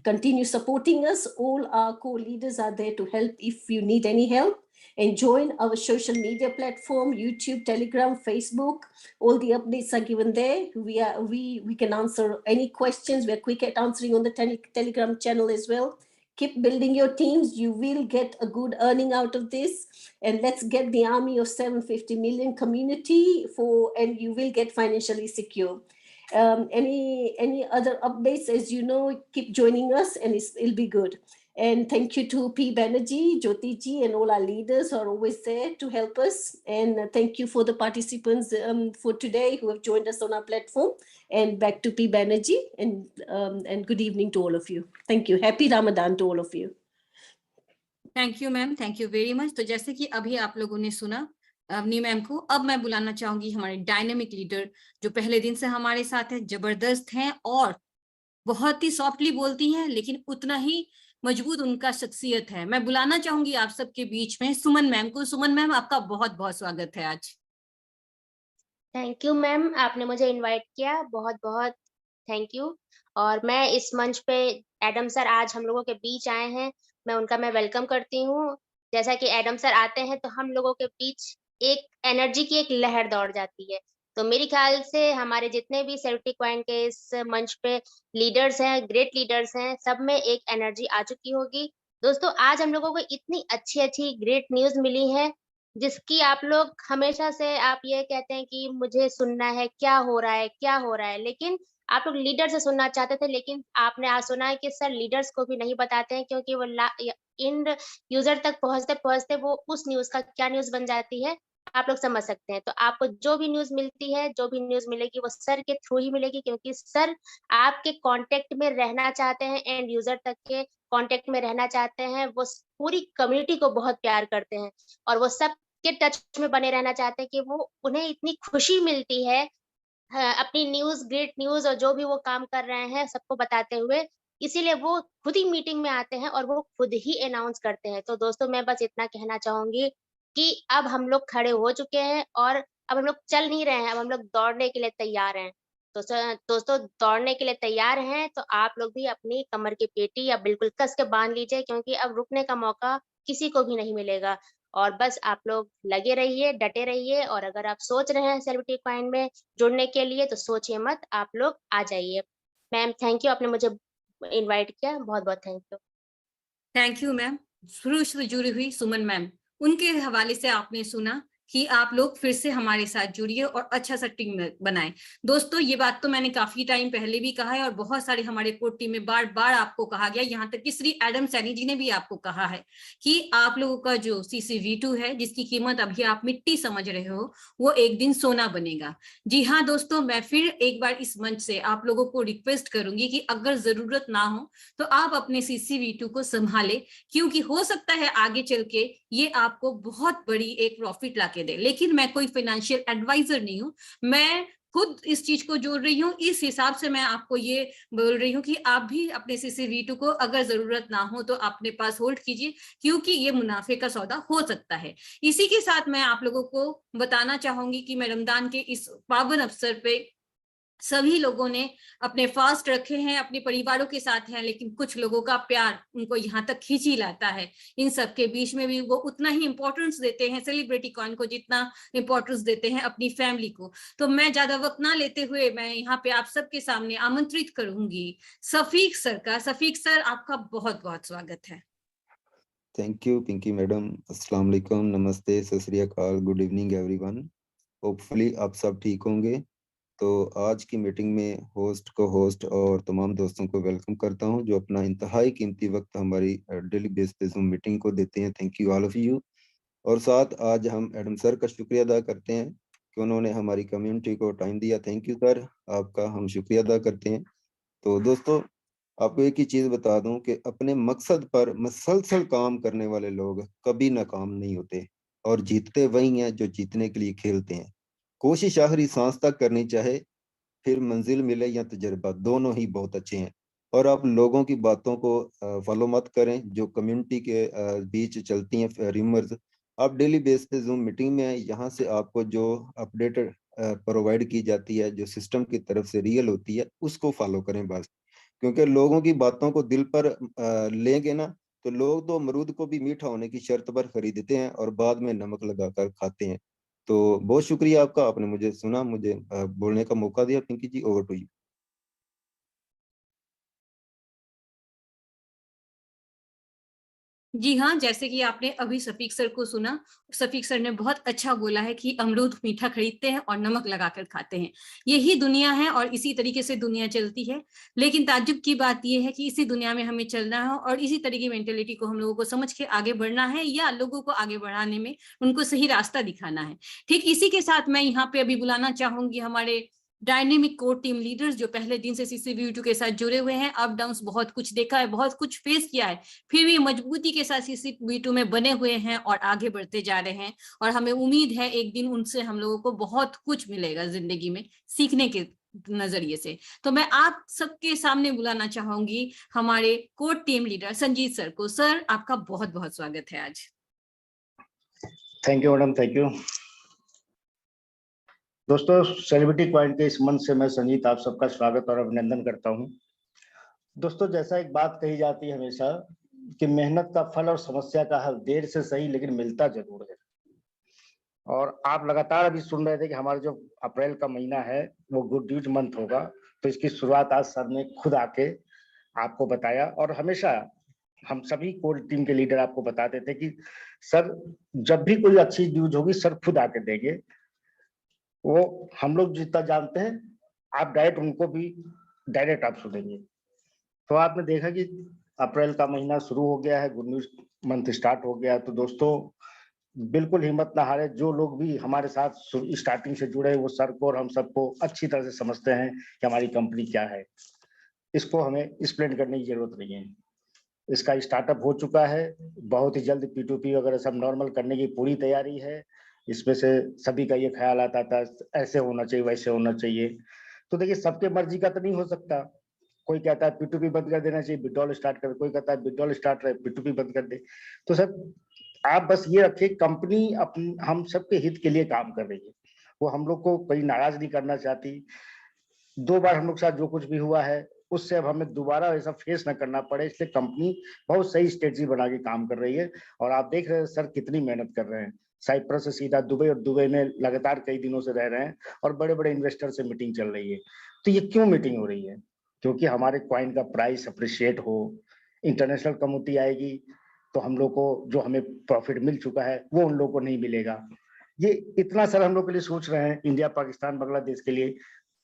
Continue supporting us. All our co-leaders are there to help if you need any help. And join our social media platform, YouTube, Telegram, Facebook. All the updates are given there. We can answer any questions. We're quick at answering on the Telegram channel as well. Keep building your teams. You will get a good earning out of this. And let's get the army of 750 million community and you will get financially secure. Any other updates, as you know, keep joining us and it'll be good. And thank you to P. Banerjee, Jyoti ji, and all our leaders who are always there to help us. And thank you for the participants for today who have joined us on our platform. And back to P. Banerjee, and good evening to all of you. Thank you. Happy Ramadan to all of you. Thank you ma'am, thank you very much. तो जैसे कि अभी आप लोगों ने सुना Avani ma'am को, अब मैं बुलाना चाहूंगी हमारे डायनेमिक लीडर जो पहले दिन से हमारे साथ है, जबरदस्त हैं और बहुत ही सॉफ्टली बोलती हैं, लेकिन उतना ही मजबूत उनका शख्सियत है। मैं बुलाना चाहूंगी आप सबके बीच में सुमन मैम को। सुमन मैम, आपका बहुत बहुत स्वागत है आज। थैंक यू मैम, आपने मुझे इनवाइट किया, बहुत बहुत थैंक यू। और मैं इस मंच पे एडम सर आज हम लोगों के बीच आए हैं, मैं वेलकम करती हूँ। जैसा कि एडम सर आते हैं तो हम लोगों के बीच एक एनर्जी की एक लहर दौड़ जाती है। तो मेरे ख्याल से हमारे जितने भी सेलिब्रिटी कॉइन के इस मंच पे लीडर्स हैं, ग्रेट लीडर्स हैं, सब में एक एनर्जी आ चुकी होगी। दोस्तों, आज हम लोगों को इतनी अच्छी ग्रेट न्यूज मिली है, जिसकी आप लोग हमेशा से आप ये कहते हैं कि मुझे सुनना है, क्या हो रहा है, लेकिन आप लोग लीडर से सुनना चाहते थे, लेकिन आपने आज सुना है कि सर लीडर्स को भी नहीं बताते हैं, क्योंकि वो इन यूजर तक पहुंचते वो उस न्यूज का क्या न्यूज बन जाती है, आप लोग समझ सकते हैं। तो आपको जो भी न्यूज मिलती है, जो भी न्यूज मिलेगी, वो सर के थ्रू ही मिलेगी, क्योंकि सर आपके कांटेक्ट में रहना चाहते हैं, एंड यूजर तक के कांटेक्ट में रहना चाहते हैं। वो पूरी कम्युनिटी को बहुत प्यार करते हैं और वो सब के टच में बने रहना चाहते हैं कि वो उन्हें इतनी खुशी मिलती है अपनी न्यूज, ग्रेट न्यूज और जो भी वो काम कर रहे हैं सबको बताते हुए, इसीलिए वो खुद ही मीटिंग में आते हैं और वो खुद ही अनाउंस करते हैं। तो दोस्तों, मैं बस इतना कहना चाहूंगी कि अब हम लोग खड़े हो चुके हैं और अब हम लोग चल नहीं रहे हैं, अब हम लोग दौड़ने के लिए तैयार हैं। तो दोस्तों, दौड़ने के लिए तैयार हैं तो आप लोग भी अपनी कमर की पेटी या बिल्कुल कस के बांध लीजिए, क्योंकि अब रुकने का मौका किसी को भी नहीं मिलेगा। और बस आप लोग लगे रहिए, डटे रहिए, और अगर आप सोच रहे हैं सेलिब्रिटी कॉइन में जुड़ने के लिए तो सोचिए मत, आप लोग आ जाइए। मैम थैंक यू, आपने मुझे इनवाइट किया, बहुत बहुत thank you. Thank you ma'am. शुरू से जुड़ी हुई सुमन मैम, उनके हवाले से आपने सुना कि आप लोग फिर से हमारे साथ जुड़िए और अच्छा सा टीम बनाएं। दोस्तों, ये बात तो मैंने काफी टाइम पहले भी कहा है और बहुत सारे हमारे कोर टीम में बार बार आपको कहा गया, यहाँ तक कि श्री एडम सैनी जी ने भी आपको कहा है कि आप लोगों का जो CCV2 है, जिसकी कीमत अभी आप मिट्टी समझ रहे हो, वो एक दिन सोना बनेगा। जी हाँ दोस्तों, मैं फिर एक बार इस मंच से आप लोगों को रिक्वेस्ट करूंगी कि अगर जरूरत ना हो तो आप अपने CCV2 को संभाले, क्योंकि हो सकता है आगे चल के ये आपको बहुत बड़ी एक प्रॉफिट लाके दे। लेकिन मैं कोई फाइनेंशियल एडवाइजर नहीं हूं, मैं खुद इस चीज को जोड़ रही हूँ। इस हिसाब से मैं आपको ये बोल रही हूँ कि आप भी अपने CCV2 को अगर जरूरत ना हो तो अपने पास होल्ड कीजिए, क्योंकि ये मुनाफे का सौदा हो सकता है। इसी के साथ मैं आप लोगों को बताना चाहूंगी कि मैं रमजान के इस पावन अवसर पे सभी लोगों ने अपने फास्ट रखे हैं, अपने परिवारों के साथ हैं, लेकिन कुछ लोगों का प्यार उनको यहाँ तक खींच ही लाता है। इन सब के बीच में भी वो उतना ही इंपॉर्टेंस देते हैं सेलिब्रिटी कॉइन को जितना इंपॉर्टेंस देते हैं अपनी फैमिली को। तो मैं ज्यादा वक्त ना लेते हुए मैं यहाँ पे आप सबके सामने आमंत्रित करूंगी सफीक सर का। सफीक सर, आपका बहुत बहुत स्वागत है। Thank you Pinky madam. अस्सलाम वालेकुम, नमस्ते, सत श्री अकाल, गुड इवनिंग एवरीवन। होपफुली आप सब ठीक होंगे। तो आज की मीटिंग में होस्ट को होस्ट और तमाम दोस्तों को वेलकम करता हूं जो अपना इंतहाई कीमती वक्त हमारी डेली बेस पे जूम मीटिंग को देते हैं। Thank you all of you. और साथ आज हम एडम सर का शुक्रिया अदा करते हैं कि उन्होंने हमारी कम्युनिटी को टाइम दिया। थैंक यू सर, आपका हम शुक्रिया अदा करते हैं। तो दोस्तों, आपको एक ही चीज बता दूं कि अपने मकसद पर मुसलसल काम करने वाले लोग कभी नाकाम नहीं होते, और जीतते वही हैं जो जीतने के लिए खेलते हैं। कोशिश आखिरी सांस तक करनी चाहे, फिर मंजिल मिले या तजर्बा, दोनों ही बहुत अच्छे हैं। और आप लोगों की बातों को फॉलो मत करें जो कम्युनिटी के बीच चलती हैं रिमर्स। आप डेली बेस पे जूम मीटिंग में आए, यहाँ से आपको जो अपडेट प्रोवाइड की जाती है, जो सिस्टम की तरफ से रियल होती है, उसको फॉलो करें बस। क्योंकि लोगों की बातों को दिल पर लेंगे ना, तो लोग तो अमरूद को भी मीठा होने की शर्त पर खरीदते हैं और बाद में नमक लगाकर खाते हैं। तो बहुत शुक्रिया आपका, आपने मुझे सुना, मुझे बोलने का मौका दिया। पिंकी जी, ओवर टू यू। जी हाँ, जैसे कि आपने अभी सफीक सर को सुना, सफीक सर ने बहुत अच्छा बोला है कि अमरूद मीठा खरीदते हैं और नमक लगाकर खाते हैं। यही दुनिया है और इसी तरीके से दुनिया चलती है। लेकिन ताज्जुब की बात यह है कि इसी दुनिया में हमें चलना है और इसी तरह की मेंटेलिटी को हम लोगों को समझ के आगे बढ़ना है, या लोगों को आगे बढ़ाने में उनको सही रास्ता दिखाना है। ठीक इसी के साथ मैं यहाँ पे अभी बुलाना चाहूंगी हमारे डायनेमिक कोर टीम लीडर्स जो पहले दिन से CCV2 के साथ जुड़े हुए हैं। अप डाउन्स बहुत कुछ देखा है, बहुत कुछ फेस किया है, फिर भी मजबूती के साथ CCV2 में बने हुए हैं और आगे बढ़ते जा रहे हैं। और हमें उम्मीद है एक दिन उनसे हम लोगों को बहुत कुछ मिलेगा जिंदगी में सीखने के नजरिए से। तो मैं आप सबके सामने बुलाना चाहूंगी हमारे core team leader Sanjeet sir को। सर, आपका बहुत बहुत स्वागत है आज। Thank you madam, thank you. दोस्तों, सेलिब्रिटी कॉइन के इस मंच से मैं संजीत आप सबका स्वागत और अभिनंदन करता हूं। दोस्तों, जैसा एक बात कही जाती है हमेशा कि मेहनत का फल और समस्या का हल देर से सही लेकिन मिलता जरूर है। और आप लगातार अभी सुन रहे थे कि हमारा जो अप्रैल का महीना है वो गुड न्यूज मंथ होगा, तो इसकी शुरुआत आज सर ने खुद आके आपको बताया। और हमेशा हम सभी कोर टीम के लीडर आपको बताते थे कि सर जब भी कोई अच्छी न्यूज होगी सर खुद आके देंगे। वो हम लोग जितना जानते हैं, आप डायरेक्ट उनको भी डायरेक्ट आप सुनेंगे। तो आपने देखा कि अप्रैल का महीना शुरू हो गया है, गुड न्यूज मंथ स्टार्ट हो गया। तो दोस्तों बिल्कुल हिम्मत ना हारे, जो लोग भी हमारे साथ स्टार्टिंग से जुड़े वो सर को और हम सबको अच्छी तरह से समझते हैं कि हमारी कंपनी क्या है। इसको हमें एक्सप्लेन करने की जरूरत नहीं है। इसका स्टार्टअप हो चुका है, बहुत ही जल्द P2P वगैरह सब नॉर्मल करने की पूरी तैयारी है। इसमें से सभी का ये ख्याल आता था ऐसे होना चाहिए, वैसे होना चाहिए। तो देखिए, सबके मर्जी का तो नहीं हो सकता। कोई कहता है P2P बंद कर देना चाहिए, विड्रॉल स्टार्ट कर, कोई कहता है विड्रॉल स्टार्ट रहे P2P बंद कर दे। तो सर आप बस ये रखिए, कंपनी अपनी हम सबके हित के लिए काम कर रही है। वो हम लोग को कोई नाराज नहीं करना चाहती। 2 बार हम लोग के साथ जो कुछ भी हुआ है उससे अब हमें दोबारा ऐसा फेस ना करना पड़े, इसलिए कंपनी बहुत सही स्ट्रेटजी बना के काम कर रही है। और आप देख रहे हैं सर कितनी मेहनत कर रहे हैं। साइप्रस से सीधा दुबई, और दुबई में लगातार कई दिनों से रह रहे हैं और बड़े बड़े इन्वेस्टर से मीटिंग चल रही है। तो ये क्यों मीटिंग हो रही है? क्योंकि हमारे कॉइन का प्राइस अप्रिशिएट हो, इंटरनेशनल कम्युनिटी आएगी, तो हम लोग को जो हमें प्रॉफिट मिल चुका है वो उन लोगों को नहीं मिलेगा। ये इतना सर हम लोग के लिए सोच रहे हैं, इंडिया, पाकिस्तान, बांग्लादेश के लिए।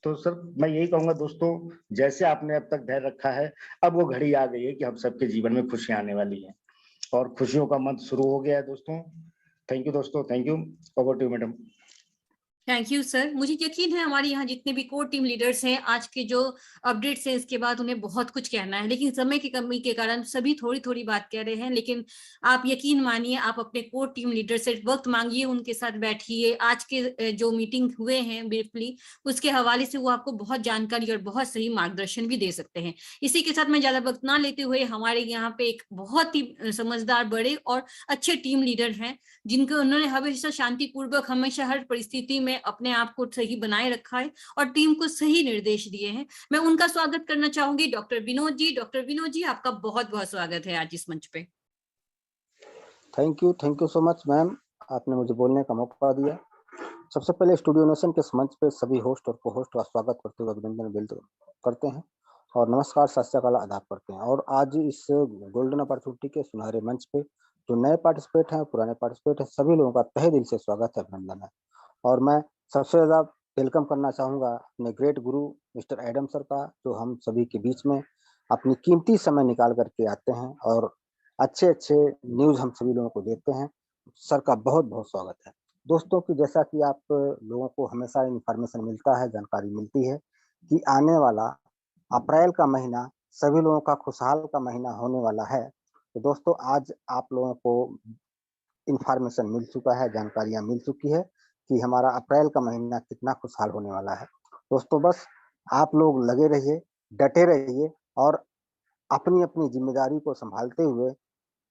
तो सर मैं यही कहूंगा दोस्तों, जैसे आपने अब तक धैर्य रखा है, अब वो घड़ी आ गई है कि हम सबके जीवन में खुशियां आने वाली हैं और खुशियों का मंथ शुरू हो गया है दोस्तों। थैंक यू दोस्तों, thank you. Over to you madam. Thank you sir. मुझे यकीन है हमारे यहाँ जितने भी कोर टीम लीडर्स हैं, आज के जो अपडेट्स हैं इसके बाद उन्हें बहुत कुछ कहना है, लेकिन समय की कमी के कारण सभी थोड़ी थोड़ी बात कह रहे हैं। लेकिन आप यकीन मानिए, आप अपने कोर टीम लीडर से वक्त मांगिए, उनके साथ बैठिए। आज के जो मीटिंग हुए हैं ब्रीफली, उसके हवाले से वो आपको बहुत जानकारी और बहुत सही मार्गदर्शन भी दे सकते हैं। इसी के साथ मैं ज्यादा वक्त ना लेते हुए, हमारे यहाँ पे एक बहुत ही समझदार, बड़े और अच्छे टीम लीडर हैं, जिनको उन्होंने हमेशा शांतिपूर्वक, हमेशा हर परिस्थिति में अपने आप को सही बनाए रखा है और टीम को सही निर्देश दिए हैं। मैं उनका स्वागत करना चाहूंगी, डॉक्टर विनोद जी। डॉक्टर विनोद जी, आपका बहुत बहुत स्वागत है आज इस मंच पे। Thank you so much ma'am, आपने मुझे बोलने का मौका दिया। सबसे पहले स्टूडियो नेशन के इस मंच पे सभी होस्ट और को होस्ट का स्वागत करते हुए अभिनंदन बिल्कुल करते हैं और नमस्कार, सत श्री अकाल आदाब करते हैं। और आज इस गोल्डन अपॉर्चुनिटी के सुनहरे मंच पे जो नए पार्टिसिपेट हैं, पुराने पार्टिसिपेट हैं, सभी लोगों का तहे दिल से स्वागत है, अभिनंदन है। और मैं सबसे ज्यादा वेलकम करना चाहूंगा अपने ग्रेट गुरु मिस्टर एडम सर का, जो हम सभी के बीच में अपनी कीमती समय निकाल करके आते हैं और अच्छे अच्छे न्यूज हम सभी लोगों को देते हैं। सर का बहुत बहुत स्वागत है। दोस्तों की जैसा कि आप लोगों को हमेशा इंफॉर्मेशन मिलता है, जानकारी मिलती है कि आने वाला अप्रैल का महीना सभी लोगों का खुशहाल का महीना होने वाला है। तो दोस्तों आज आप लोगों को इंफॉर्मेशन मिल चुका है, जानकारियां मिल चुकी है कि हमारा अप्रैल का महीना कितना खुशहाल होने वाला है। दोस्तों बस आप लोग लगे रहिए, डटे रहिए और अपनी अपनी जिम्मेदारी को संभालते हुए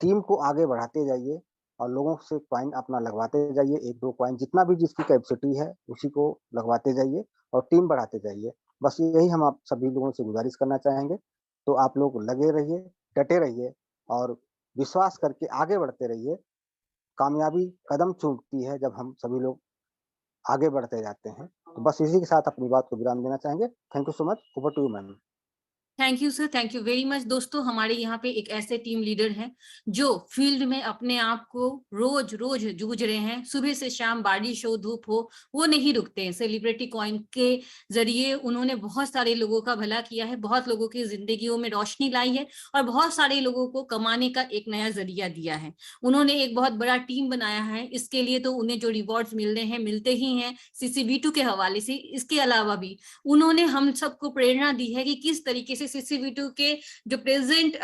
टीम को आगे बढ़ाते जाइए और लोगों से कॉइन अपना लगवाते जाइए। 1-2 कॉइन जितना भी जिसकी कैपेसिटी है उसी को लगवाते जाइए और टीम बढ़ाते जाइए। बस यही हम आप सभी लोगों से गुजारिश करना चाहेंगे। तो आप लोग लगे रहिए, डटे रहिए और विश्वास करके आगे बढ़ते रहिए। कामयाबी कदम चूमती है जब हम सभी लोग आगे बढ़ते जाते हैं। तो बस इसी के साथ अपनी बात को विराम देना चाहेंगे। Thank you so much. Over to you ma'am. Thank you sir, thank you very much. दोस्तों हमारे यहाँ पे एक ऐसे टीम लीडर हैं जो फील्ड में अपने आप को रोज रोज जूझ रहे हैं, सुबह से शाम, बारिश हो धूप हो, वो नहीं रुकते हैं। सेलिब्रिटी कॉइन के जरिए उन्होंने बहुत सारे लोगों का भला किया है, बहुत लोगों की जिंदगियों में रोशनी लाई है और बहुत सारे लोगों को कमाने का एक नया जरिया दिया है। उन्होंने एक बहुत बड़ा टीम बनाया है, इसके लिए तो उन्हें जो रिवॉर्ड्स मिल रहे हैं मिलते ही हैं CCV2 के हवाले से। इसके अलावा भी उन्होंने हम सबको प्रेरणा दी है कि किस तरीके से CCV2 के जो प्रेजेंट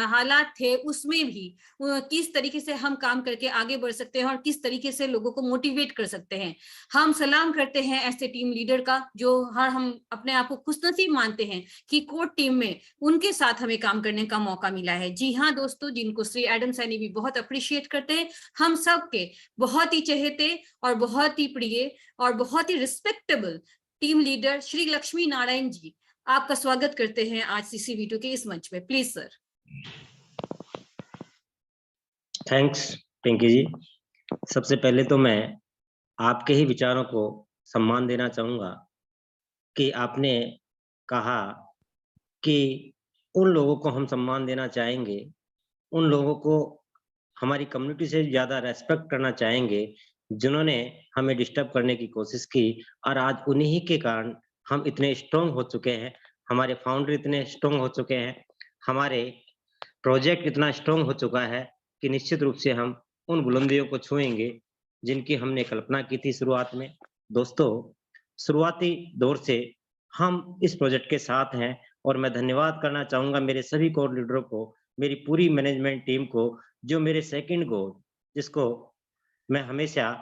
हालात थे उसमें भी किस तरीके से हम काम करके आगे बढ़ सकते हैं और किस तरीके से लोगों को मोटिवेट कर सकते हैं। हम सलाम करते हैं ऐसे टीम लीडर का, जो हर हम अपने आप को खुशनसीब मानते हैं कि कोर टीम में उनके साथ हमें काम करने का मौका मिला है। जी हाँ दोस्तों, जिनको श्री एडम सैनी भी बहुत अप्रिशिएट करते हैं, हम सबके बहुत ही चहेते और बहुत ही प्रिय और बहुत ही respectable team leader Shri Lakshmi Narayan ji, आपका स्वागत करते हैं आज CCV2 के इस मंच पे। Please sir. थैंक्स पिंकी जी। सबसे पहले तो मैं आपके ही विचारों को सम्मान देना चाहूंगा कि आपने कहा कि उन लोगों को हम सम्मान देना चाहेंगे, उन लोगों को हमारी कम्युनिटी से ज्यादा रेस्पेक्ट करना चाहेंगे जिन्होंने हमें डिस्टर्ब करने की कोशिश की, और आज उन्हीं के कारण हम इतने स्ट्रॉन्ग हो चुके हैं, हमारे फाउंडर इतने स्ट्रॉन्ग हो चुके हैं, हमारे प्रोजेक्ट इतना स्ट्रॉन्ग हो चुका है कि निश्चित रूप से हम उन बुलंदियों को छुएंगे जिनकी हमने कल्पना की थी शुरुआत में। दोस्तों शुरुआती दौर से हम इस प्रोजेक्ट के साथ हैं और मैं धन्यवाद करना चाहूंगा मेरे सभी कोर लीडरों को, मेरी पूरी मैनेजमेंट टीम को, जो मेरे सेकंड गॉड, जिसको मैं हमेशा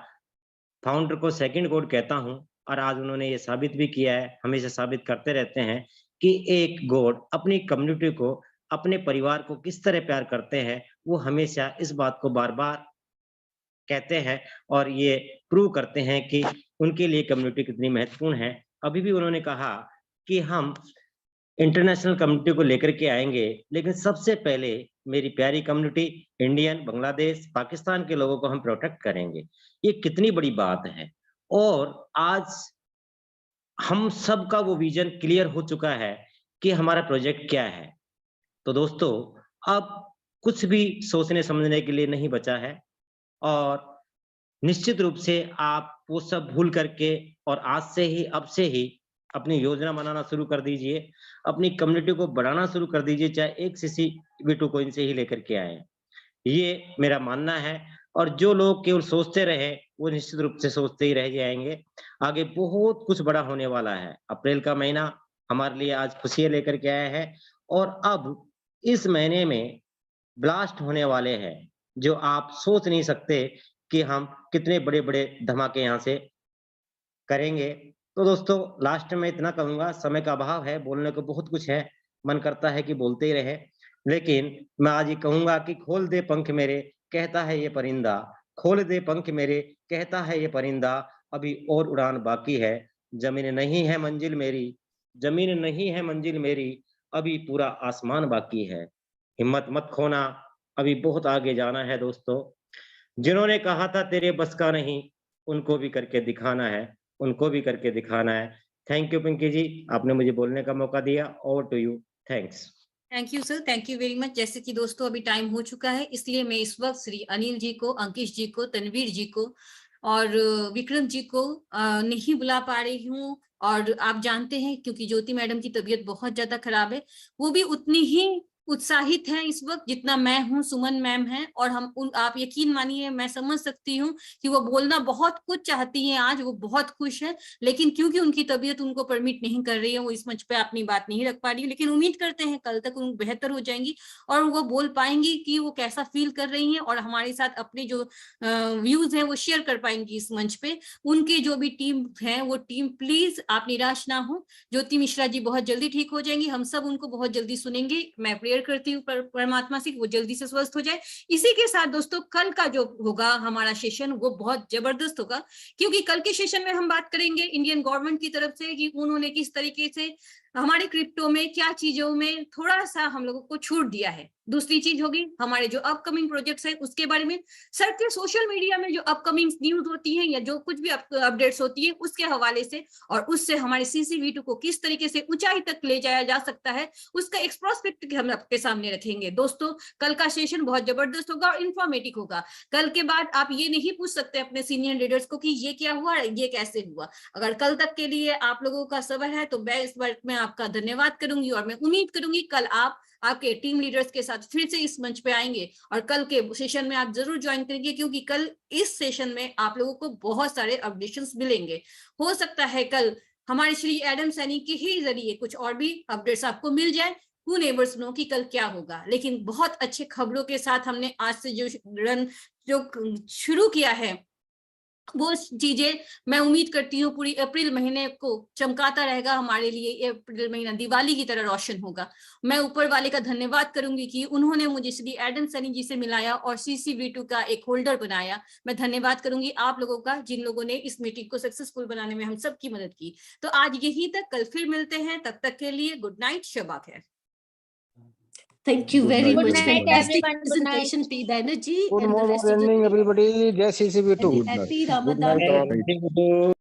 फाउंडर को सेकंड गॉड कहता हूं, और आज उन्होंने ये साबित भी किया है, हमेशा साबित करते रहते हैं कि एक गॉड अपनी कम्युनिटी को, अपने परिवार को किस तरह प्यार करते हैं। वो हमेशा इस बात को बार बार कहते हैं और ये प्रूव करते हैं कि उनके लिए कम्युनिटी कितनी महत्वपूर्ण है। अभी भी उन्होंने कहा कि हम इंटरनेशनल कम्युनिटी को लेकर के आएंगे, लेकिन सबसे पहले मेरी प्यारी कम्युनिटी इंडियन, बांग्लादेश, पाकिस्तान के लोगों को हम प्रोटेक्ट करेंगे। ये कितनी बड़ी बात है, और आज हम सब का वो विजन क्लियर हो चुका है कि हमारा प्रोजेक्ट क्या है। तो दोस्तों अब कुछ भी सोचने समझने के लिए नहीं बचा है। और निश्चित रूप से आप वो सब भूल करके और आज से ही, अब से ही अपनी योजना बनाना शुरू कर दीजिए, अपनी कम्युनिटी को बढ़ाना शुरू कर दीजिए, चाहे एक CCV2 कोइन से ही लेकर के आए। ये मेरा मानना है। और जो लोग केवल सोचते रहे वो निश्चित रूप से सोचते ही रह जाएंगे। आगे बहुत कुछ बड़ा होने वाला है। अप्रैल का महीना हमारे लिए आज खुशियां लेकर के आया है, और अब इस महीने में ब्लास्ट होने वाले हैं जो आप सोच नहीं सकते कि हम कितने बड़े बड़े धमाके यहाँ से करेंगे। तो दोस्तों लास्ट में इतना कहूंगा, समय का अभाव है, बोलने को बहुत कुछ है, मन करता है कि बोलते ही रहे, लेकिन मैं आज ये कहूंगा कि खोल दे पंख मेरे, कहता है ये परिंदा, खोल दे पंख मेरे, कहता है ये परिंदा, अभी और उड़ान बाकी है, जमीन नहीं है मंजिल मेरी, जमीन नहीं है मंजिल मेरी, अभी पूरा आसमान बाकी है। हिम्मत मत खोना, अभी बहुत आगे जाना है दोस्तों। जिन्होंने कहा था तेरे बस का नहीं, उनको भी करके दिखाना है, उनको भी करके दिखाना है। थैंक यू पिंकी जी, आपने मुझे बोलने का मौका दिया। Over to you. Thanks. Thank you sir, thank you very much. जैसे कि दोस्तों अभी टाइम हो चुका है, इसलिए मैं इस वक्त श्री अनिल जी को, अंकिश जी को, तनवीर जी को और विक्रम जी को नहीं बुला पा रही हूँ। और आप जानते हैं क्योंकि ज्योति मैडम की तबीयत बहुत ज्यादा खराब है, वो भी उतनी ही उत्साहित हैं इस वक्त जितना मैं हूँ, सुमन मैम हैं। और आप यकीन मानिए, मैं समझ सकती हूँ कि वो बोलना बहुत कुछ चाहती हैं, आज वो बहुत खुश है, लेकिन क्योंकि उनकी तबीयत उनको परमिट नहीं कर रही है, वो इस मंच पे अपनी बात नहीं रख पा रही है। लेकिन उम्मीद करते हैं कल तक उन बेहतर हो जाएंगी और वो बोल पाएंगी कि वो कैसा फील कर रही हैं, और हमारे साथ अपने जो व्यूज हैं वो शेयर कर पाएंगी इस मंच पे। उनकी जो भी टीम है वो टीम, प्लीज आप निराश ना हो, ज्योति मिश्रा जी बहुत जल्दी ठीक हो जाएंगी, हम सब उनको बहुत जल्दी सुनेंगे। मैं प्रेयर करती हूँ परमात्मा से वो जल्दी से स्वस्थ हो जाए। इसी के साथ दोस्तों कल का जो होगा हमारा सेशन वो बहुत जबरदस्त होगा, क्योंकि कल के सेशन में हम बात करेंगे इंडियन गवर्नमेंट की तरफ से कि उन्होंने किस तरीके से हमारे क्रिप्टो में क्या चीजों में थोड़ा सा हम लोगों को छूट दिया है। दूसरी चीज होगी हमारे जो अपकमिंग प्रोजेक्ट्स है उसके बारे में, सर के सोशल मीडिया में जो अपकमिंग न्यूज होती है या जो कुछ भी अपडेट्स होती है उसके हवाले से, और उससे हमारे CCV2 को किस तरीके से ऊंचाई तक ले जाया जा सकता है उसका एक प्रोस्पेक्ट हम आपके सामने रखेंगे। दोस्तों कल का सेशन बहुत जबरदस्त होगा और इंफॉर्मेटिव होगा। कल के बाद आप ये नहीं पूछ सकते अपने सीनियर लीडर्स को कि ये क्या हुआ, ये कैसे हुआ। अगर कल तक के लिए आप लोगों का सबर है तो मैं इस बार में आपका धन्यवाद करूंगी, और मैं उम्मीद करूंगी कल आप आपके टीम लीडर्स के साथ फिर से इस मंच पे आएंगे और कल के सेशन में आप जरूर ज्वाइन करेंगे, क्योंकि कल इस सेशन में आप लोगों को बहुत सारे अपडेट्स मिलेंगे। हो सकता है कल हमारे श्री एडम सैनी के ही जरिए कुछ और भी अपडेट्स आपको मिल जाए, हू नेबर्स नो कि कल क्या होगा। लेकिन बहुत अच्छे खबरों के साथ हमने आज से जो शुरू किया है वो चीजें मैं उम्मीद करती हूँ पूरी अप्रैल महीने को चमकाता रहेगा हमारे लिए। ये अप्रैल महीना दिवाली की तरह रोशन होगा। मैं ऊपर वाले का धन्यवाद करूंगी कि उन्होंने मुझे श्री एडम सैनी जी से मिलाया और CCV2 का एक होल्डर बनाया। मैं धन्यवाद करूंगी आप लोगों का जिन लोगों ने इस मीटिंग को सक्सेसफुल बनाने में हम सब की मदद की। तो आज यहीं तक, कल फिर मिलते हैं, तब तक के लिए गुड नाइट, शबा खैर। Thank you Good very night, much. everyone. Fantastic Good night. presentation, P. Banerjee. Good and the rest of the morning, team. everybody. Jai CCV2. And happy Ramadan. Good night all.